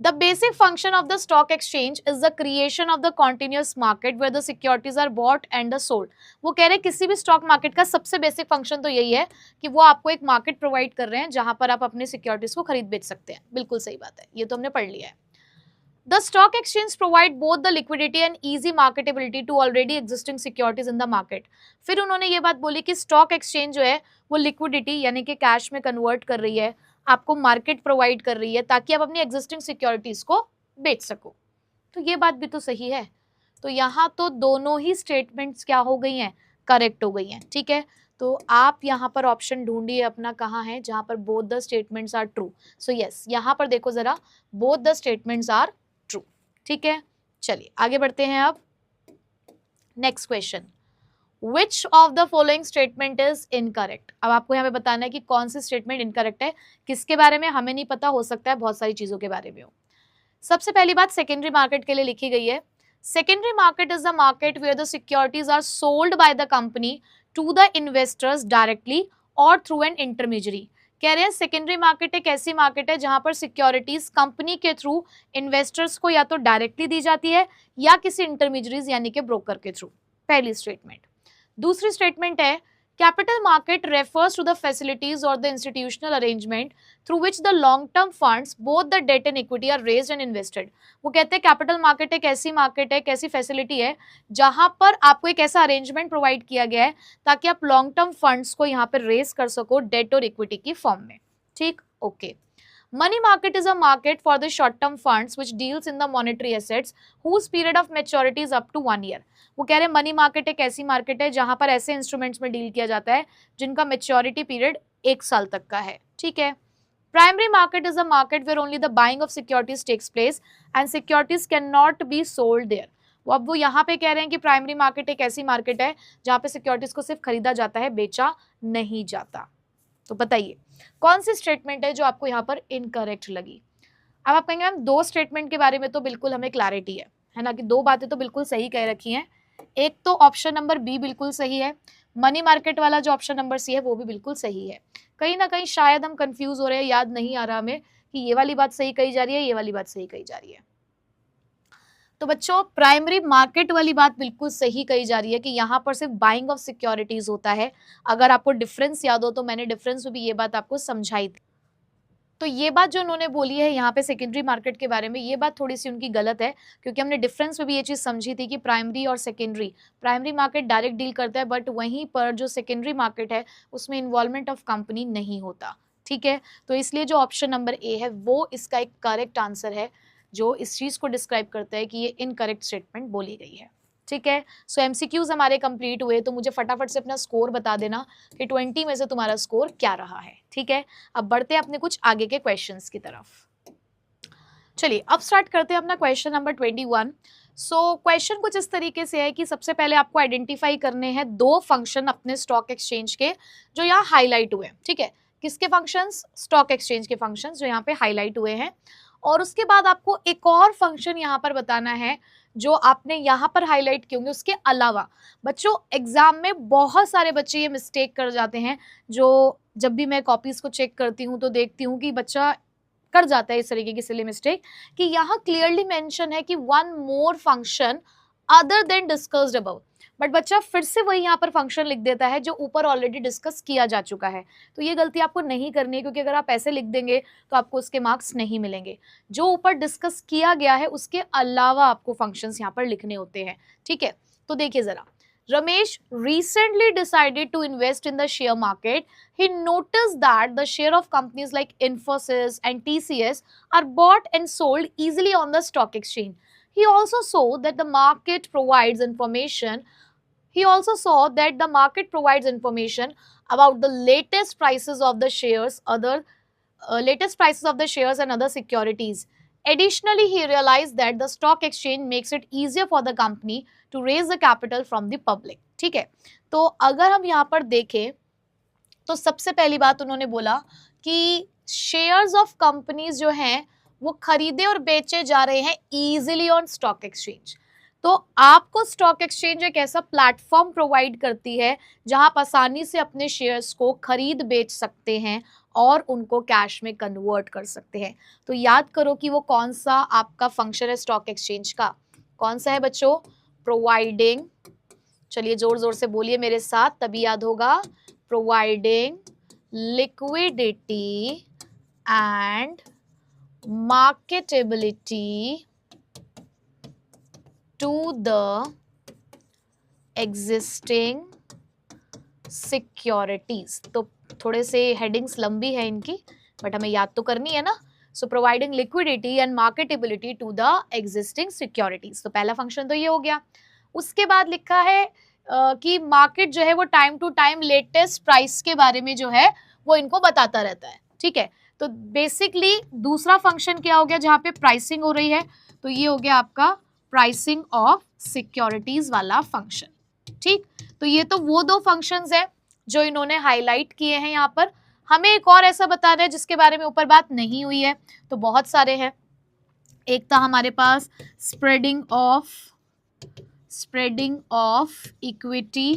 the basic function of the stock exchange is the creation of the continuous market where the securities are bought and the sold। वो कह रहे हैं किसी भी स्टॉक मार्केट का सबसे बेसिक फंक्शन तो यही है कि वो आपको एक मार्केट प्रोवाइड कर रहे हैं जहां पर आप अपने सिक्योरिटीज को खरीद बेच सकते हैं। बिल्कुल सही बात है, ये तो हमने पढ़ लिया है। The stock exchange provide both the liquidity and easy marketability to already existing securities in the market। फिर उन्होंने ये बात बोली कि स्टॉक एक्सचेंज जो है वो लिक्विडिटी यानी कि कैश में कन्वर्ट कर रही है, आपको मार्केट प्रोवाइड कर रही है ताकि आप अपनी एग्जिस्टिंग सिक्योरिटीज को बेच सको। तो ये बात भी तो सही है। तो यहाँ तो दोनों ही स्टेटमेंट्स क्या हो गई हैं? करेक्ट हो गई हैं। ठीक है, तो आप यहाँ पर ऑप्शन ढूंढिए अपना कहाँ है जहाँ पर both the statements are true. So yes, यहाँ पर देखो जरा, both the statements are true. ठीक है, चलिए आगे बढ़ते हैं अब। Next question, Which of the following statement is incorrect? अब आपको यहाँ पे बताना है कि कौन सी स्टेटमेंट इनकरेक्ट है। किसके बारे में हमें नहीं पता, हो सकता है बहुत सारी चीजों के बारे में हो। सबसे पहली बात सेकेंडरी मार्केट के लिए लिखी गई है। Secondary market is the market where the securities are sold by the company to the investors directly और थ्रू एन इंटरमीडियरी। कह रहे हैं सेकेंडरी मार्केट एक ऐसी मार्केट है जहां पर सिक्योरिटीज कंपनी के थ्रू इन्वेस्टर्स को या तो डायरेक्टली दी जाती है या किसी इंटरमीडियरीज यानी कि ब्रोकर के थ्रू। पहली स्टेटमेंट। दूसरी स्टेटमेंट है capital market refers to the facilities और the institutional arrangement through which the long term funds both the debt and equity are raised and invested. वो कहते हैं कैपिटल मार्केट एक ऐसी मार्केट है, एक ऐसी फैसिलिटी है जहां पर आपको एक ऐसा अरेंजमेंट प्रोवाइड किया गया है ताकि आप लॉन्ग टर्म फंड्स को यहाँ पर रेज कर सको डेट और इक्विटी की फॉर्म में। ठीक, okay. Money market is a market for the short term funds which deals in the monetary assets whose period of maturity is up to 1 year। वो कह रहे हैं मनी मार्केट एक ऐसी मार्केट है जहां पर ऐसे इंस्ट्रूमेंट्स में डील किया जाता है जिनका मेच्योरिटी पीरियड 1 साल तक का है। ठीक है। Primary market is a market where only the buying of securities takes place and securities can not be sold there. वो यहाँ पे कह रहे हैं कि प्राइमरी मार्केट एक ऐसी मार्केट है जहां पे सिक्योरिटीज को सिर्फ खरीदा जाता है, बेचा नहीं जाता। तो बताइए कौन सी स्टेटमेंट है जो आपको यहाँ पर इनकरेक्ट लगी। अब आप कहेंगे मैम दो स्टेटमेंट के बारे में तो बिल्कुल हमें क्लैरिटी है ना, कि दो बातें तो बिल्कुल सही कह रखी हैं। एक तो ऑप्शन नंबर बी बिल्कुल सही है, मनी मार्केट वाला जो ऑप्शन नंबर सी है वो भी बिल्कुल सही है। कहीं ना कहीं शायद हम कंफ्यूज हो रहे हैं, याद नहीं आ रहा हमें कि ये वाली बात सही कही जा रही है, ये वाली बात सही कही जा रही है। तो बच्चों प्राइमरी मार्केट वाली बात बिल्कुल सही कही जा रही है कि यहाँ पर सिर्फ बाइंग ऑफ सिक्योरिटीज होता है। अगर आपको डिफरेंस याद हो तो मैंने डिफरेंस में भी ये बात आपको समझाई थी। तो ये बात जो उन्होंने बोली है यहाँ पे सेकेंडरी मार्केट के बारे में, ये बात थोड़ी सी उनकी गलत है, क्योंकि हमने डिफरेंस में भी ये चीज़ समझी थी कि प्राइमरी और secondary, primary market direct deal करता है, बट वहीं पर जो सेकेंडरी मार्केट है उसमें इन्वॉल्वमेंट ऑफ कंपनी नहीं होता। ठीक है, तो इसलिए जो ऑप्शन नंबर ए है वो इसका एक करेक्ट आंसर है, जो इस चीज़ को डिस्क्राइब करता है कि ये इनकरेक्ट स्टेटमेंट बोली गई है। ठीक है, सो एमसीक्यूज हमारे कंप्लीट हुए, तो मुझे फटाफट से अपना स्कोर बता देना कि 20 में से तुम्हारा स्कोर क्या रहा है। ठीक है, अब बढ़ते हैं अपने कुछ आगे के क्वेश्चंस की तरफ। चलिए अब स्टार्ट करते हैं अपना क्वेश्चन नंबर 21। सो क्वेश्चन कुछ इस तरीके से है कि सबसे पहले आपको आइडेंटिफाई करने हैं दो फंक्शन अपने स्टॉक एक्सचेंज के जो यहाँ हाईलाइट हुए। ठीक है, किसके फंक्शंस? स्टॉक एक्सचेंज के फंक्शंस जो यहाँ पे हाईलाइट हुए हैं। और उसके बाद आपको एक और फंक्शन यहाँ पर बताना है जो आपने यहाँ पर हाईलाइट किए होंगे। उसके अलावा बच्चों एग्जाम में बहुत सारे बच्चे ये मिस्टेक कर जाते हैं, जो जब भी मैं कॉपीज को चेक करती हूँ तो देखती हूँ कि बच्चा कर जाता है इस तरीके की सिली मिस्टेक कि यहाँ क्लियरली मेंशन है कि one more function other than discussed above, but बच्चा फिर से वही यहाँ पर फंक्शन लिख देता है जो ऊपर ऑलरेडी डिस्कस किया जा चुका है। तो ये गलती आपको नहीं करनी है, क्योंकि अगर आप ऐसे लिख देंगे तो आपको उसके मार्क्स नहीं मिलेंगे। जो ऊपर डिस्कस किया गया है उसके अलावा आपको फंक्शंस यहाँ पर लिखने होते हैं। ठीक है, तो देखिए जरा, Ramesh recently decided to invest in the share market. He noticed that the share of companies like Infosys and TCS are bought and sold easily on the stock exchange. He also saw that the market provides information. He also saw that the market provides information about the latest prices of the shares, and other securities. Additionally, he realized that the stock exchange makes it easier for the company to raise the capital from the public. ठीक है, तो अगर हम यहाँ पर देखें तो सबसे पहली बात उन्होंने बोला कि शेयर्स ऑफ कंपनीज जो हैं वो खरीदे और बेचे जा रहे हैं इजीली ऑन स्टॉक एक्सचेंज। तो आपको स्टॉक एक्सचेंज एक ऐसा प्लेटफॉर्म प्रोवाइड करती है जहां आप आसानी से अपने शेयर्स को खरीद बेच सकते हैं और उनको कैश में कन्वर्ट कर सकते हैं। तो याद करो कि वो कौन सा आपका फंक्शन है स्टॉक एक्सचेंज का, कौन सा है बच्चों? प्रोवाइडिंग, चलिए जोर जोर से बोलिए मेरे साथ तभी याद होगा, providing liquidity and marketability to the existing securities। तो थोड़े से हेडिंग्स लंबी है इनकी, बट हमें याद तो करनी है ना। So providing liquidity and marketability to the existing securities, तो पहला फंक्शन तो ये हो गया। उसके बाद लिखा है कि मार्केट जो है वो time to time latest price के बारे में जो है वो इनको बताता रहता है। ठीक है, तो बेसिकली दूसरा फंक्शन क्या हो गया जहाँ पे प्राइसिंग हो रही है, तो ये हो गया आपका प्राइसिंग ऑफ सिक्योरिटीज वाला फंक्शन। ठीक, तो ये तो वो दो फंक्शंस है जो इन्होंने हाईलाइट किए हैं यहाँ पर। हमें एक और ऐसा बताना है जिसके बारे में ऊपर बात नहीं हुई है, तो बहुत सारे हैं। एक था हमारे पास स्प्रेडिंग ऑफ इक्विटी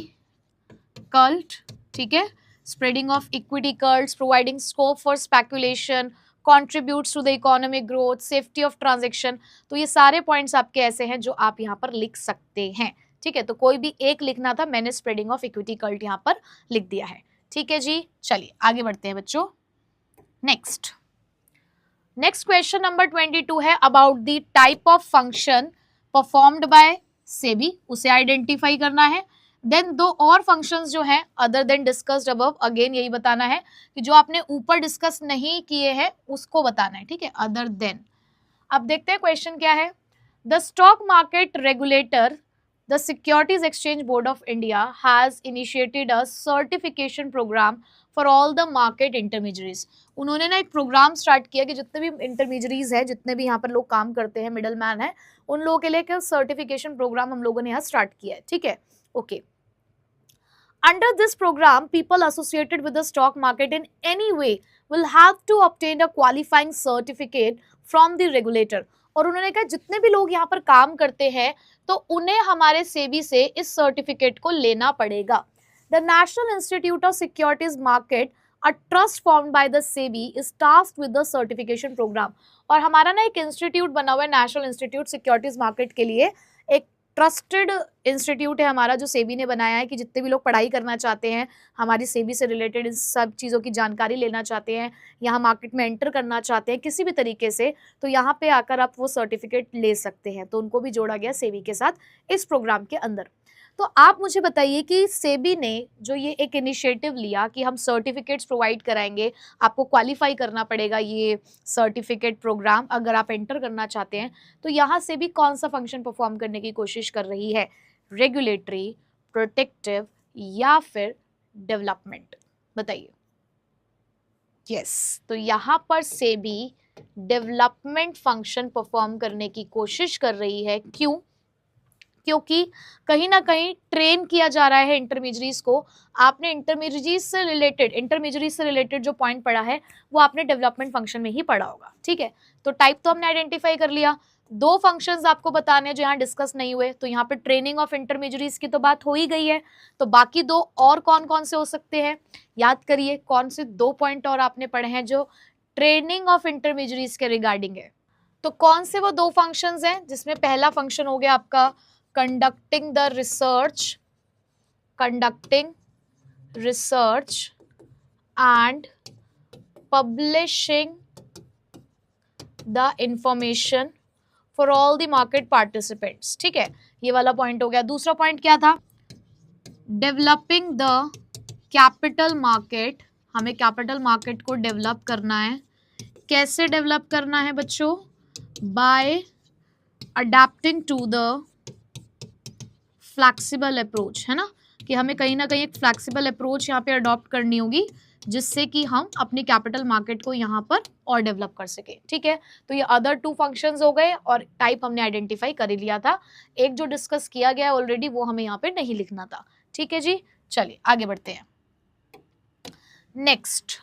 कल्ट। ठीक है, spreading of equity cults, providing scope for speculation, contributes to the economic growth, safety of transaction। तो ये सारे पॉइंट्स आपके ऐसे हैं जो आप यहाँ पर लिख सकते हैं। ठीक है, तो कोई भी एक लिखना था, मैंने स्प्रेडिंग ऑफ इक्विटी कल्ट यहाँ पर लिख दिया है। ठीक है जी, चलिए आगे बढ़ते हैं बच्चों। नेक्स्ट क्वेश्चन नंबर 22 है about the type of function performed by SEBI, उसे आइडेंटिफाई करना है। देन दो और फंक्शंस जो हैं other than discussed above, again यही बताना है कि जो आपने ऊपर डिस्कस नहीं किए हैं उसको बताना है। ठीक है, अदर देन। अब देखते हैं क्वेश्चन क्या है। The stock market regulator, the Securities Exchange Board of India has initiated a certification programme for all the market intermediaries. उन्होंने ना एक प्रोग्राम स्टार्ट किया कि जितने भी इंटरमीडियरीज है, जितने भी यहाँ पर लोग काम करते हैं, मिडल मैन है, उन लोगों के लिए सर्टिफिकेशन प्रोग्राम हम लोगों ने यहाँ स्टार्ट किया है। ठीक है, okay. Under this program, people associated with the stock market in any way will have to obtain a qualifying certificate from the regulator. और उन्होंने कहा जितने भी लोग यहाँ पर काम करते हैं तो उन्हें हमारे सेबी से इस सर्टिफिकेट को लेना पड़ेगा. The National Institute of Securities Market, a trust formed by the SEBI, is tasked with the certification program. और हमारा ना एक इंस्टीट्यूट बना हुआ है नेशनल इंस्टीट्यूट सिक्योरिटीज मार्केट के लिए. एक ट्रस्टेड इंस्टीट्यूट है हमारा जो सेबी ने बनाया है कि जितने भी लोग पढ़ाई करना चाहते हैं, हमारी सेबी से रिलेटेड इन सब चीज़ों की जानकारी लेना चाहते हैं, यहाँ मार्केट में एंटर करना चाहते हैं किसी भी तरीके से, तो यहाँ पे आकर आप वो सर्टिफिकेट ले सकते हैं. तो उनको भी जोड़ा गया सेबी के साथ इस प्रोग्राम के अंदर. तो आप मुझे बताइए कि सेबी ने जो ये एक इनिशिएटिव लिया कि हम सर्टिफिकेट्स प्रोवाइड कराएंगे, आपको क्वालिफाई करना पड़ेगा ये सर्टिफिकेट प्रोग्राम अगर आप एंटर करना चाहते हैं, तो यहाँ सेबी कौन सा फंक्शन परफॉर्म करने की कोशिश कर रही है? रेगुलेटरी, प्रोटेक्टिव या फिर डेवलपमेंट? बताइए. यस, तो यहाँ पर सेबी डेवलपमेंट फंक्शन परफॉर्म करने की कोशिश कर रही है. क्यों? क्योंकि कहीं ना कहीं ट्रेन किया जा रहा है इंटरमीडिएरीज को. आपने इंटरमीडिएरीज से रिलेटेड जो पॉइंट पढ़ा है वो आपने डेवलपमेंट फंक्शन में ही पढ़ा होगा. ठीक है, तो टाइप तो हमने आइडेंटिफाई कर लिया. दो फंक्शंस आपको बताने हैं जो यहाँ डिस्कस नहीं हुए. तो यहाँ पे ट्रेनिंग ऑफ इंटरमीडिएरीज की तो बात हो ही गई है, तो बाकी दो और कौन कौन से हो सकते हैं? याद करिए कौन से दो पॉइंट और आपने पढ़े हैं जो ट्रेनिंग ऑफ इंटरमीडिएरीज के रिगार्डिंग है. तो कौन से वो दो फंक्शंस हैं जिसमें पहला फंक्शन हो गया आपका conducting research and publishing the information for all the market participants. ठीक है, ये वाला पॉइंट हो गया. दूसरा पॉइंट क्या था? Developing the capital market. हमें कैपिटल मार्केट को डेवलप करना है. कैसे डेवलप करना है बच्चों? By adapting to the flexible approach, है ना, कि हमें कहीं ना कहीं एक फ्लैक्सिबल अप्रोच यहाँ पे अडॉप्ट करनी होगी जिससे कि हम अपनी कैपिटल मार्केट को यहाँ पर और डेवलप कर सके. ठीक है, तो ये अदर टू फंक्शंस हो गए और टाइप हमने आइडेंटिफाई कर ही लिया था. एक जो डिस्कस किया गया ऑलरेडी वो हमें यहाँ पे नहीं लिखना था. ठीक है जी, चलिए आगे बढ़ते हैं. नेक्स्ट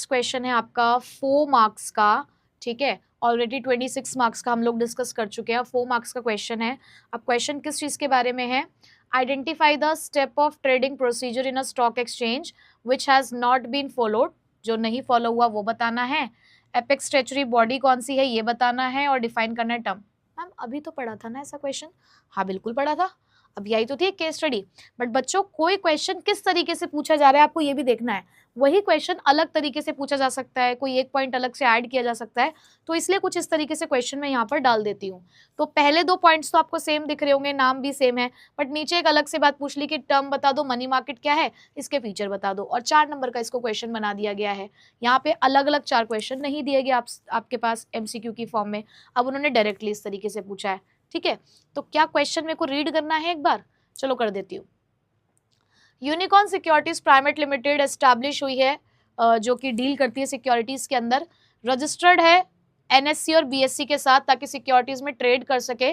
क्वेश्चन है आपका 4 मार्क्स का. ठीक है, ऑलरेडी 26 मार्क्स का हम लोग डिस्कस कर चुके हैं. 4 मार्क्स का क्वेश्चन है. अब क्वेश्चन किस चीज़ के बारे में है? Identify the step of trading procedure in a stock exchange which has not been followed. जो नहीं फॉलो हुआ वो बताना है. एपेक्स स्टैट्यूटरी बॉडी कौन सी है ये बताना है और डिफाइन करना है टर्म. मैम अभी तो पढ़ा था ना ऐसा क्वेश्चन? हाँ बिल्कुल पढ़ा था. अब यही तो थी केस स्टडी. बट बच्चों कोई क्वेश्चन किस तरीके से पूछा जा रहा है आपको ये भी देखना है. वही क्वेश्चन अलग तरीके से पूछा जा सकता है, कोई एक पॉइंट अलग से ऐड किया जा सकता है, तो इसलिए कुछ इस तरीके से क्वेश्चन मैं यहाँ पर डाल देती हूँ. तो पहले दो पॉइंट्स तो आपको सेम दिख रहे होंगे, नाम भी सेम है, बट नीचे एक अलग से बात पूछ ली कि टर्म बता दो, मनी मार्केट क्या है, इसके फीचर बता दो, और 4 नंबर का इसको क्वेश्चन बना दिया गया है. यहाँ पे अलग अलग 4 क्वेश्चन नहीं दिए गए आपके पास MCQ की फॉर्म में. अब उन्होंने डायरेक्टली इस तरीके से पूछा है. ठीक है, तो क्या क्वेश्चन मेरे को रीड करना है एक बार? चलो कर देती हूँ. Unicorn securities private limited establish हुई है जो कि डील करती है सिक्योरिटीज के अंदर. रजिस्टर्ड है NSE और BSE के साथ ताकि सिक्योरिटीज में ट्रेड कर सके,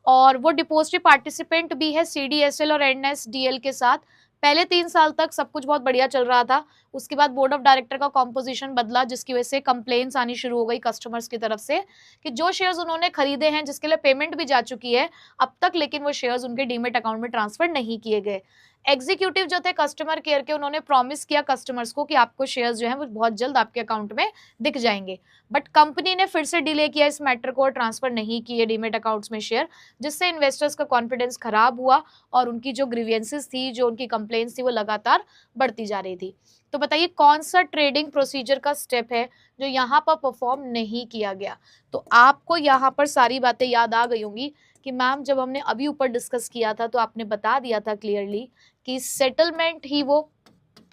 और वो डिपोजिटरी पार्टिसिपेंट भी है CDSL और NSDL के साथ. पहले 3 साल तक सब कुछ बहुत बढ़िया चल रहा था. उसके बाद बोर्ड ऑफ डायरेक्टर का कॉम्पोजिशन बदला जिसकी वजह से कंप्लेंट्स आनी शुरू हो गई कस्टमर्स की तरफ से कि जो शेयर्स उन्होंने खरीदे हैं जिसके लिए पेमेंट भी जा चुकी है अब तक, लेकिन वो शेयर्स उनके डीमेट अकाउंट में ट्रांसफर नहीं किए गए. एग्जीक्यूटिव जो थे कस्टमर केयर के, उन्होंने प्रॉमिस किया कस्टमर्स को कि आपको शेयर्स जो हैं वो बहुत जल्द आपके अकाउंट में दिख जाएंगे, बट कंपनी ने फिर से डिले किया इस मैटर को और ट्रांसफर नहीं किए डीमेट अकाउंट्स में शेयर, जिससे इन्वेस्टर्स का कॉन्फिडेंस खराब हुआ और उनकी जो ग्रीवियंसेस थी, जो उनकी कंप्लेंट्स थी, वो लगातार बढ़ती जा रही थी. तो बताइए कौन सा ट्रेडिंग प्रोसीजर का स्टेप है जो यहाँ पर परफॉर्म नहीं किया गया? तो आपको यहाँ पर सारी बातें याद आ गई होंगी कि मैम जब हमने अभी ऊपर डिस्कस किया था तो आपने बता दिया था क्लियरली कि सेटलमेंट ही वो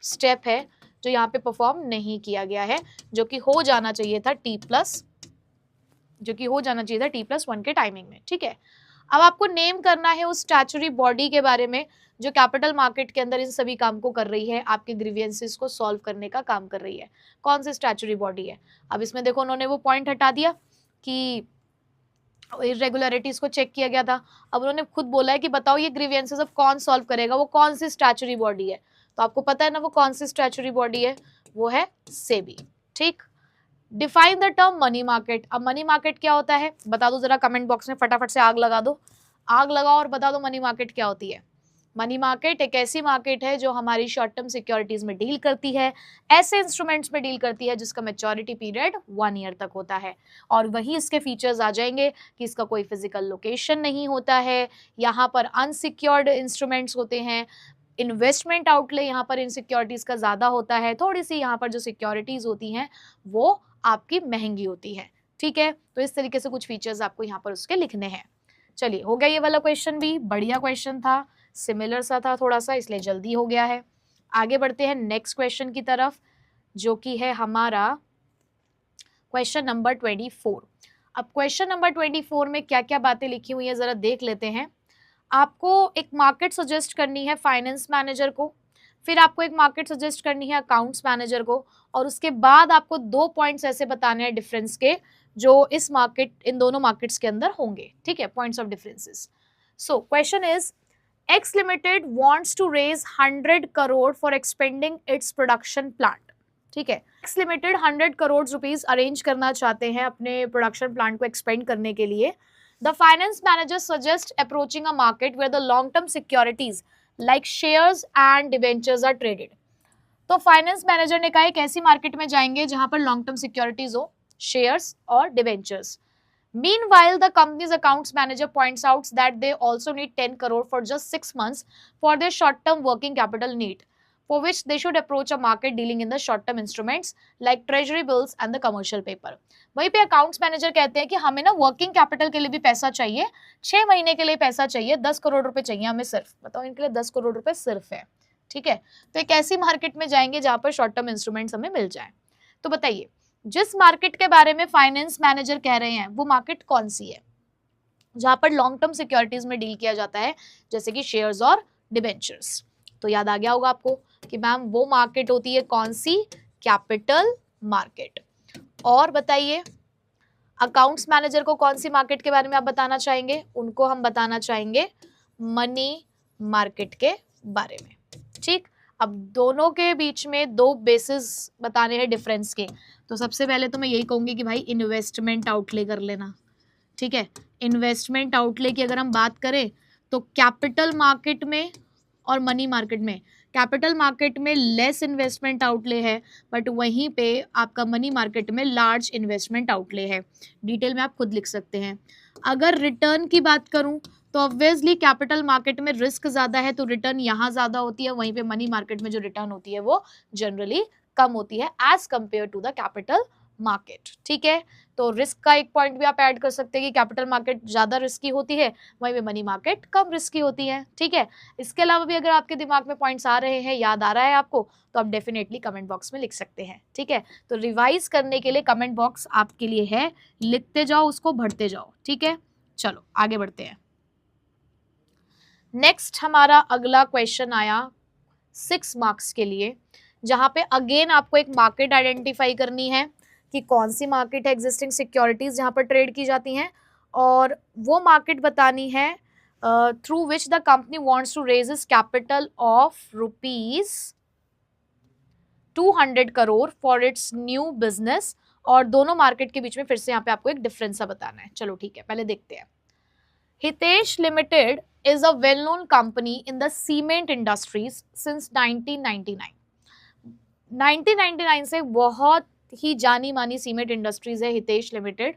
स्टेप है जो यहाँ पे परफॉर्म नहीं किया गया है, जो कि हो जाना चाहिए था T+1 के टाइमिंग में. ठीक है, अब आपको नेम करना है उस स्टैट्यूटरी बॉडी के बारे में जो कैपिटल मार्केट के अंदर इन सभी काम को कर रही है, आपके ग्रीवियंसेस को सॉल्व करने का काम कर रही है. कौन सी स्टैट्यूटरी बॉडी है? अब इसमें देखो उन्होंने वो पॉइंट हटा दिया कि इरेगुलरिटीज को चेक किया गया था। अब उन्होंने खुद बोला है कि बताओ ये ग्रीवियंसेस अब कौन सॉल्व करेगा, वो कौन सी स्टैचुरी बॉडी है, तो आपको पता है ना वो कौन सी स्टैचुरी बॉडी है, वो है सेबी। ठीक, define the term money market. अब मनी मार्केट क्या होता है बता दो जरा कमेंट बॉक्स में, फटाफट से आग लगा दो, आग लगाओ और बता दो मनी मार्केट क्या होती है। मनी मार्केट एक ऐसी मार्केट है जो हमारी शॉर्ट टर्म सिक्योरिटीज में डील करती है, ऐसे इंस्ट्रूमेंट्स में डील करती है जिसका मैच्योरिटी पीरियड 1 ईयर तक होता है। और वही इसके फीचर्स आ जाएंगे कि इसका कोई फिजिकल लोकेशन नहीं होता है, यहाँ पर अनसिक्योर्ड इंस्ट्रूमेंट्स होते हैं, इन्वेस्टमेंट आउटले यहाँ पर इन सिक्योरिटीज का ज्यादा होता है, थोड़ी सी यहाँ पर जो सिक्योरिटीज होती हैं वो आपकी महंगी होती है। ठीक है, तो इस तरीके से कुछ फीचर्स आपको यहाँ पर उसके लिखने हैं। चलिए हो गया ये वाला क्वेश्चन भी, बढ़िया क्वेश्चन था, सिमिलर सा था थोड़ा सा, इसलिए जल्दी हो गया है। आगे बढ़ते हैं नेक्स्ट क्वेश्चन की तरफ, जो कि है हमारा क्वेश्चन नंबर 24। अब क्वेश्चन नंबर 24 में क्या क्या बातें लिखी हुई है जरा देख लेते हैं। आपको एक मार्केट सजेस्ट करनी है फाइनेंस मैनेजर को, फिर आपको एक मार्केट सजेस्ट करनी है अकाउंट्स मैनेजर को, और उसके बाद आपको 2 पॉइंट्स ऐसे बताने हैं डिफरेंस के जो इस मार्केट, इन दोनों मार्केट्स के अंदर होंगे। ठीक है, points of differences. So question is X Limited wants to raise 100 crore for expanding its production plant। ठीक है, X Limited 100 crore rupees arrange करना चाहते हैं अपने प्रोडक्शन प्लांट को एक्सपेंड करने के लिए। The finance manager suggests approaching a market where the long-term securities like shares and debentures are traded। तो फाइनेंस मैनेजर ने कहा एक ऐसी मार्केट में जाएंगे जहां पर लॉन्ग टर्म सिक्योरिटीज हो, शेयर्स और debentures. Meanwhile, the company's accounts manager points out that they also need 10 crore for just 6 months for their short-term working capital need, for which they should approach a market dealing in the short-term instruments like treasury bills and the commercial paper। वहीं पे accounts manager कहते हैं कि हमें ना working capital के लिए भी पैसा चाहिए, 6 महीने के लिए पैसा चाहिए, 10 करोड़ रुपए चाहिए हमें सिर्फ, बताओ इनके लिए 10 करोड़ रुपए सिर्फ है। ठीक है, तो एक ऐसी मार्केट में जाएंगे जहां पर शॉर्ट टर्म इंस्ट्रूमेंट्स हमें मिल जाए। तो बताइए जिस मार्केट के बारे में फाइनेंस मैनेजर कह रहे हैं वो मार्केट कौन सी है जहां पर लॉन्ग टर्म सिक्योरिटीज में डील किया जाता है, जैसे कि शेयर्स और डिबेंचर्स। तो याद आ गया होगा आपको कि मैम वो मार्केट होती है कौन सी, कैपिटल मार्केट। और बताइए अकाउंट्स मैनेजर को कौन सी मार्केट के बारे में आप बताना चाहेंगे, उनको हम बताना चाहेंगे मनी मार्केट के बारे में। ठीक, अब दोनों के बीच में 2 बेसिस बताने हैं डिफरेंस के। तो सबसे पहले तो मैं यही कहूंगी कि भाई इन्वेस्टमेंट आउटले कर लेना। ठीक है, इन्वेस्टमेंट आउटले की अगर हम बात करें तो कैपिटल मार्केट में और मनी मार्केट में, कैपिटल मार्केट में लेस इन्वेस्टमेंट आउटले है, बट वहीं पे आपका मनी मार्केट में लार्ज इन्वेस्टमेंट आउटले है। डिटेल में आप खुद लिख सकते हैं। अगर रिटर्न की बात करूं तो ऑब्वियसली कैपिटल मार्केट में रिस्क ज़्यादा है तो रिटर्न यहाँ ज़्यादा होती है, वहीं पे मनी मार्केट में जो रिटर्न होती है वो जनरली कम होती है as compared to the capital market. ठीक है, तो रिस्क का एक पॉइंट भी आप ऐड कर सकते हैं कि कैपिटल मार्केट ज़्यादा रिस्की होती है, वहीं पे मनी मार्केट कम रिस्की होती है। ठीक है, इसके अलावा भी अगर आपके दिमाग में पॉइंट्स आ रहे हैं, याद आ रहा है आपको, तो आप डेफिनेटली कमेंट बॉक्स में लिख सकते हैं। ठीक है, तो रिवाइज करने के लिए कमेंट बॉक्स आपके लिए है, लिखते जाओ उसको, बढ़ते जाओ। ठीक है, चलो आगे बढ़ते हैं। नेक्स्ट हमारा अगला क्वेश्चन आया 6 मार्क्स के लिए, जहां पे अगेन आपको एक मार्केट आइडेंटिफाई करनी है कि कौन सी मार्केट है एग्जिस्टिंग सिक्योरिटीज जहां पर ट्रेड की जाती हैं, और वो मार्केट बतानी है through which the company wants to raise its capital of rupees 200 crore for its new business. और दोनों मार्केट के बीच में फिर से यहाँ पे आपको एक डिफरेंस सा बताना है। चलो ठीक है, पहले देखते हैं। Hitesh limited is a well-known company in the cement industries since 1999। 1999 से बहुत ही जानी मानी सीमेंट इंडस्ट्रीज है Hitesh limited.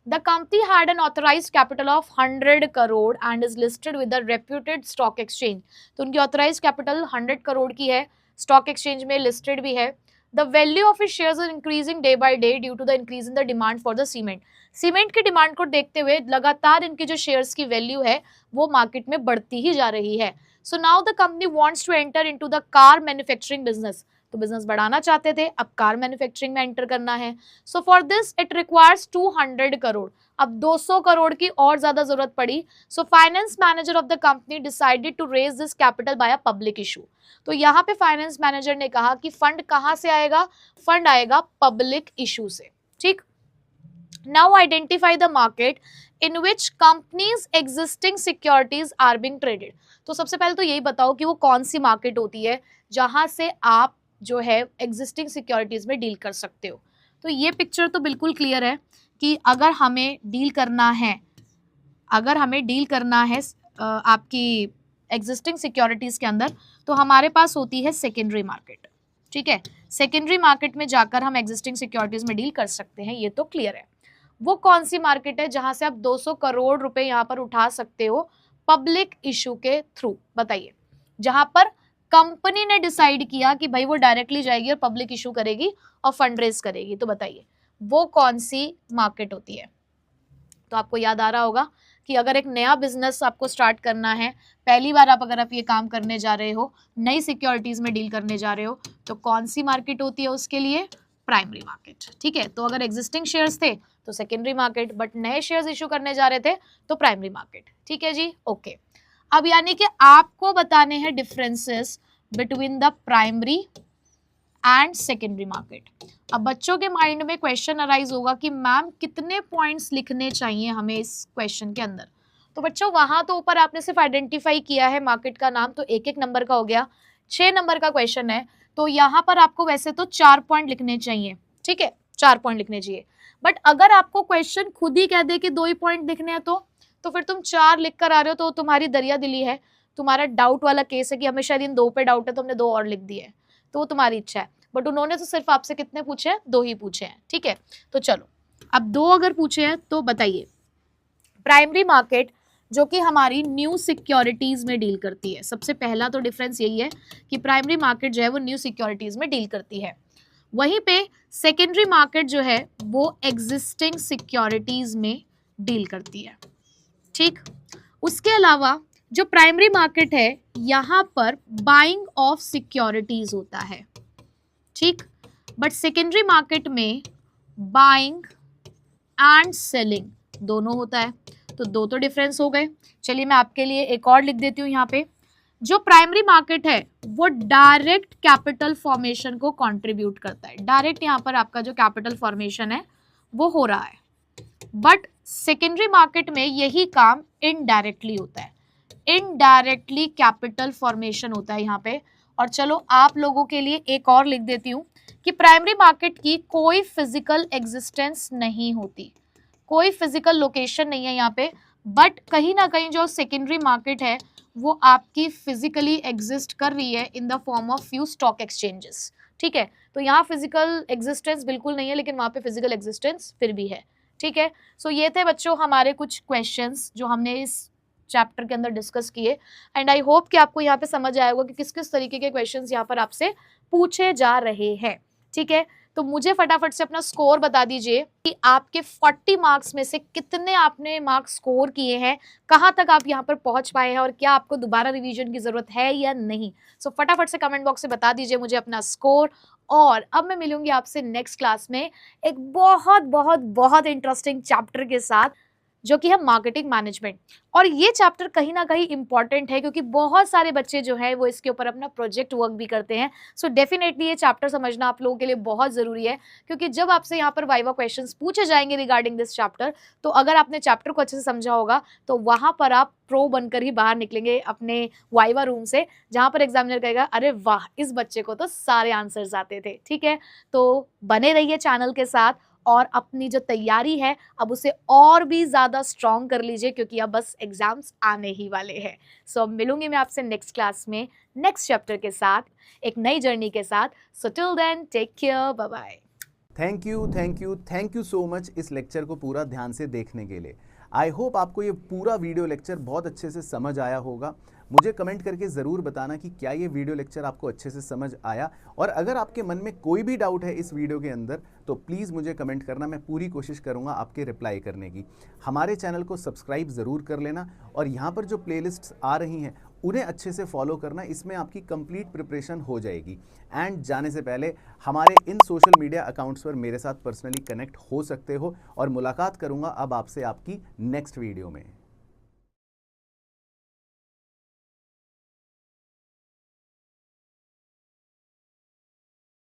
The company had an authorized capital of 100 crore and is listed with a reputed stock exchange। तो उनकी authorized capital 100 करोड़ की है, stock exchange में listed भी है। The value of its shares is increasing day by day due to the increase in the demand for the cement। Cement की demand को देखते हुए लगातार इनकी जो शेयर्स की वैल्यू है वो मार्केट में बढ़ती ही जा रही है। So now the company wants to enter into the car manufacturing business. तो बिजनेस बढ़ाना चाहते थे, अब कार मैन्युफैक्चरिंग में एंटर करना है। So for this it requires 200 crore. अब 200 करोड़ की और ज्यादा जरूरत पड़ी। So finance manager of the company decided to raise this capital by a public issue. तो यहाँ पे फाइनेंस मैनेजर ने कहा कि फंड कहाँ से आएगा, फंड आएगा पब्लिक इशू से। ठीक, Now identify the market in which companies existing securities are being traded. तो सबसे पहले तो यही बताओ कि वो कौन सी मार्केट होती है जहां से आप जो है एग्जिस्टिंग सिक्योरिटीज में डील कर सकते हो. तो ये पिक्चर तो बिल्कुल क्लियर है कि अगर हमें डील करना है आपकी एग्जिस्टिंग सिक्योरिटीज के अंदर, तो हमारे पास होती है सेकेंडरी मार्केट. ठीक है, सेकेंडरी मार्केट में जाकर हम एग्जिस्टिंग सिक्योरिटीज में डील कर सकते हैं, ये तो क्लियर है. वो कौन सी मार्केट है जहां से आप 200 करोड़ रुपए यहां पर उठा सकते हो पब्लिक इशू के थ्रू? बताइए. जहां पर कंपनी ने डिसाइड किया कि भाई वो डायरेक्टली जाएगी और पब्लिक इशू करेगी और फंड रेज करेगी, तो बताइए वो कौन सी मार्केट होती है? तो आपको याद आ रहा होगा कि अगर एक नया बिजनेस आपको स्टार्ट करना है, पहली बार अगर आप ये काम करने जा रहे हो, नई सिक्योरिटीज में डील करने जा रहे हो, तो कौन सी मार्केट होती है उसके लिए? Primary market. ठीक है, तो अगर एग्जिस्टिंग शेयर्स थे तो सेकेंडरी मार्केट, बट नए शेयर्स इशू करने जा रहे थे तो प्राइमरी मार्केट. ठीक है जी, ओके. अब यानी कि आपको बताने हैं differences between the primary and secondary market. अब बच्चों के माइंड में क्वेश्चन अराइज होगा कि मैम कितने पॉइंट्स लिखने चाहिए हमें इस क्वेश्चन के अंदर. तो बच्चों वहां तो ऊपर आपने सिर्फ आइडेंटिफाई किया है मार्केट का नाम, तो एक एक नंबर का हो गया. 6 नंबर का क्वेश्चन है, तो यहाँ पर आपको वैसे तो 4 पॉइंट लिखने चाहिए. ठीक है, 4 पॉइंट लिखने चाहिए. बट अगर आपको क्वेश्चन खुद ही कह दे कि 2 ही पॉइंट लिखने हैं, तो फिर तुम 4 लिख कर आ रहे हो, तो तुम्हारी दरिया दिली है. तुम्हारा डाउट वाला केस है कि हमें शायद इन 2 पे डाउट है, तो हमने 2 और लिख दिए, तो वो तुम्हारी इच्छा है. बट उन्होंने तो सिर्फ आपसे कितने पूछे हैं? 2 ही पूछे हैं. ठीक है, तो चलो अब 2 अगर पूछे हैं तो बताइए. प्राइमरी मार्केट जो कि हमारी न्यू सिक्योरिटीज में डील करती है. सबसे पहला तो डिफरेंस यही है कि प्राइमरी मार्केट जो है वो न्यू सिक्योरिटीज में डील करती है. वहीं पे सेकेंडरी मार्केट जो है वो एग्जिस्टिंग सिक्योरिटीज में डील करती है. ठीक, उसके अलावा जो प्राइमरी मार्केट है यहां पर बाइंग ऑफ सिक्योरिटीज होता है. ठीक, बट सेकेंडरी मार्केट में बाइंग एंड सेलिंग दोनों होता है. तो 2 तो डिफरेंस हो गए. चलिए मैं आपके लिए एक और लिख देती हूं. यहाँ पे जो प्राइमरी मार्केट है वो डायरेक्ट कैपिटल फॉर्मेशन को कंट्रीब्यूट करता है. डायरेक्ट यहाँ पर आपका जो कैपिटल फॉर्मेशन है वो हो रहा है. बट सेकेंडरी मार्केट में यही काम इनडायरेक्टली होता है. इनडायरेक्टली कैपिटल फॉर्मेशन होता है यहाँ पे. और चलो आप लोगों के लिए एक और लिख देती हूँ कि प्राइमरी मार्केट की कोई फिजिकल एग्जिस्टेंस नहीं होती, कोई फिजिकल लोकेशन नहीं है यहाँ पे. बट कहीं ना कहीं जो सेकेंडरी मार्केट है वो आपकी फिजिकली एग्जिस्ट कर रही है in the form of few stock exchanges. ठीक है, तो यहाँ फिजिकल एग्जिस्टेंस बिल्कुल नहीं है, लेकिन वहाँ पे फिजिकल एग्जिस्टेंस फिर भी है. ठीक है, सो ये थे बच्चों हमारे कुछ क्वेश्चंस जो हमने इस चैप्टर के अंदर डिस्कस किए. एंड आई होप कि आपको यहाँ पे समझ आया होगा कि किस किस तरीके के क्वेश्चंस यहाँ पर आपसे पूछे जा रहे हैं. ठीक है, तो मुझे फटाफट से अपना स्कोर बता दीजिए कि आपके 40 मार्क्स में से कितने आपने मार्क्स स्कोर किए हैं, कहाँ तक आप यहाँ पर पहुंच पाए हैं और क्या आपको दोबारा रिवीजन की जरूरत है या नहीं. सो फटाफट से कमेंट बॉक्स में बता दीजिए मुझे अपना स्कोर. और अब मैं मिलूंगी आपसे नेक्स्ट क्लास में एक बहुत बहुत बहुत इंटरेस्टिंग चैप्टर के साथ जो कि है मार्केटिंग मैनेजमेंट. और ये चैप्टर कहीं ना कहीं इंपॉर्टेंट है क्योंकि बहुत सारे बच्चे जो है वो इसके ऊपर अपना प्रोजेक्ट वर्क भी करते हैं. सो डेफिनेटली ये चैप्टर समझना आप लोगों के लिए बहुत ज़रूरी है क्योंकि जब आपसे यहाँ पर वाइवा क्वेश्चंस पूछे जाएंगे रिगार्डिंग दिस चैप्टर, तो अगर आपने चैप्टर को अच्छे से समझा होगा तो वहाँ पर आप प्रो बनकर ही बाहर निकलेंगे अपने वाइवा रूम से, जहाँ पर एग्जामिनर कहेगा अरे वाह इस बच्चे को तो सारे आंसर्स आते थे. ठीक है, तो बने रहिए चैनल के साथ और अपनी जो तैयारी है अब उसे और भी ज़्यादा स्ट्रॉन्ग कर लीजिए क्योंकि अब बस एग्जाम्स आने ही वाले हैं. सो मिलूंगी मैं आपसे नेक्स्ट क्लास में नेक्स्ट चैप्टर के साथ, एक नई जर्नी के साथ. So till then take care, bye bye. Thank you so much इस लेक्चर को पूरा ध्यान से देखने के लिए. आई होप आपको ये पूरा वीडियो लेक्चर बहुत अच्छे से समझ आया होगा. मुझे कमेंट करके ज़रूर बताना कि क्या ये वीडियो लेक्चर आपको अच्छे से समझ आया. और अगर आपके मन में कोई भी डाउट है इस वीडियो के अंदर तो प्लीज़ मुझे कमेंट करना, मैं पूरी कोशिश करूँगा आपके रिप्लाई करने की. हमारे चैनल को सब्सक्राइब ज़रूर कर लेना और यहाँ पर जो प्लेलिस्ट्स आ रही हैं उन्हें अच्छे से फॉलो करना, इसमें आपकी कंप्लीट प्रिपरेशन हो जाएगी. एंड जाने से पहले हमारे इन सोशल मीडिया अकाउंट्स पर मेरे साथ पर्सनली कनेक्ट हो सकते हो और मुलाकात करूँगा अब आपसे आपकी नेक्स्ट वीडियो में.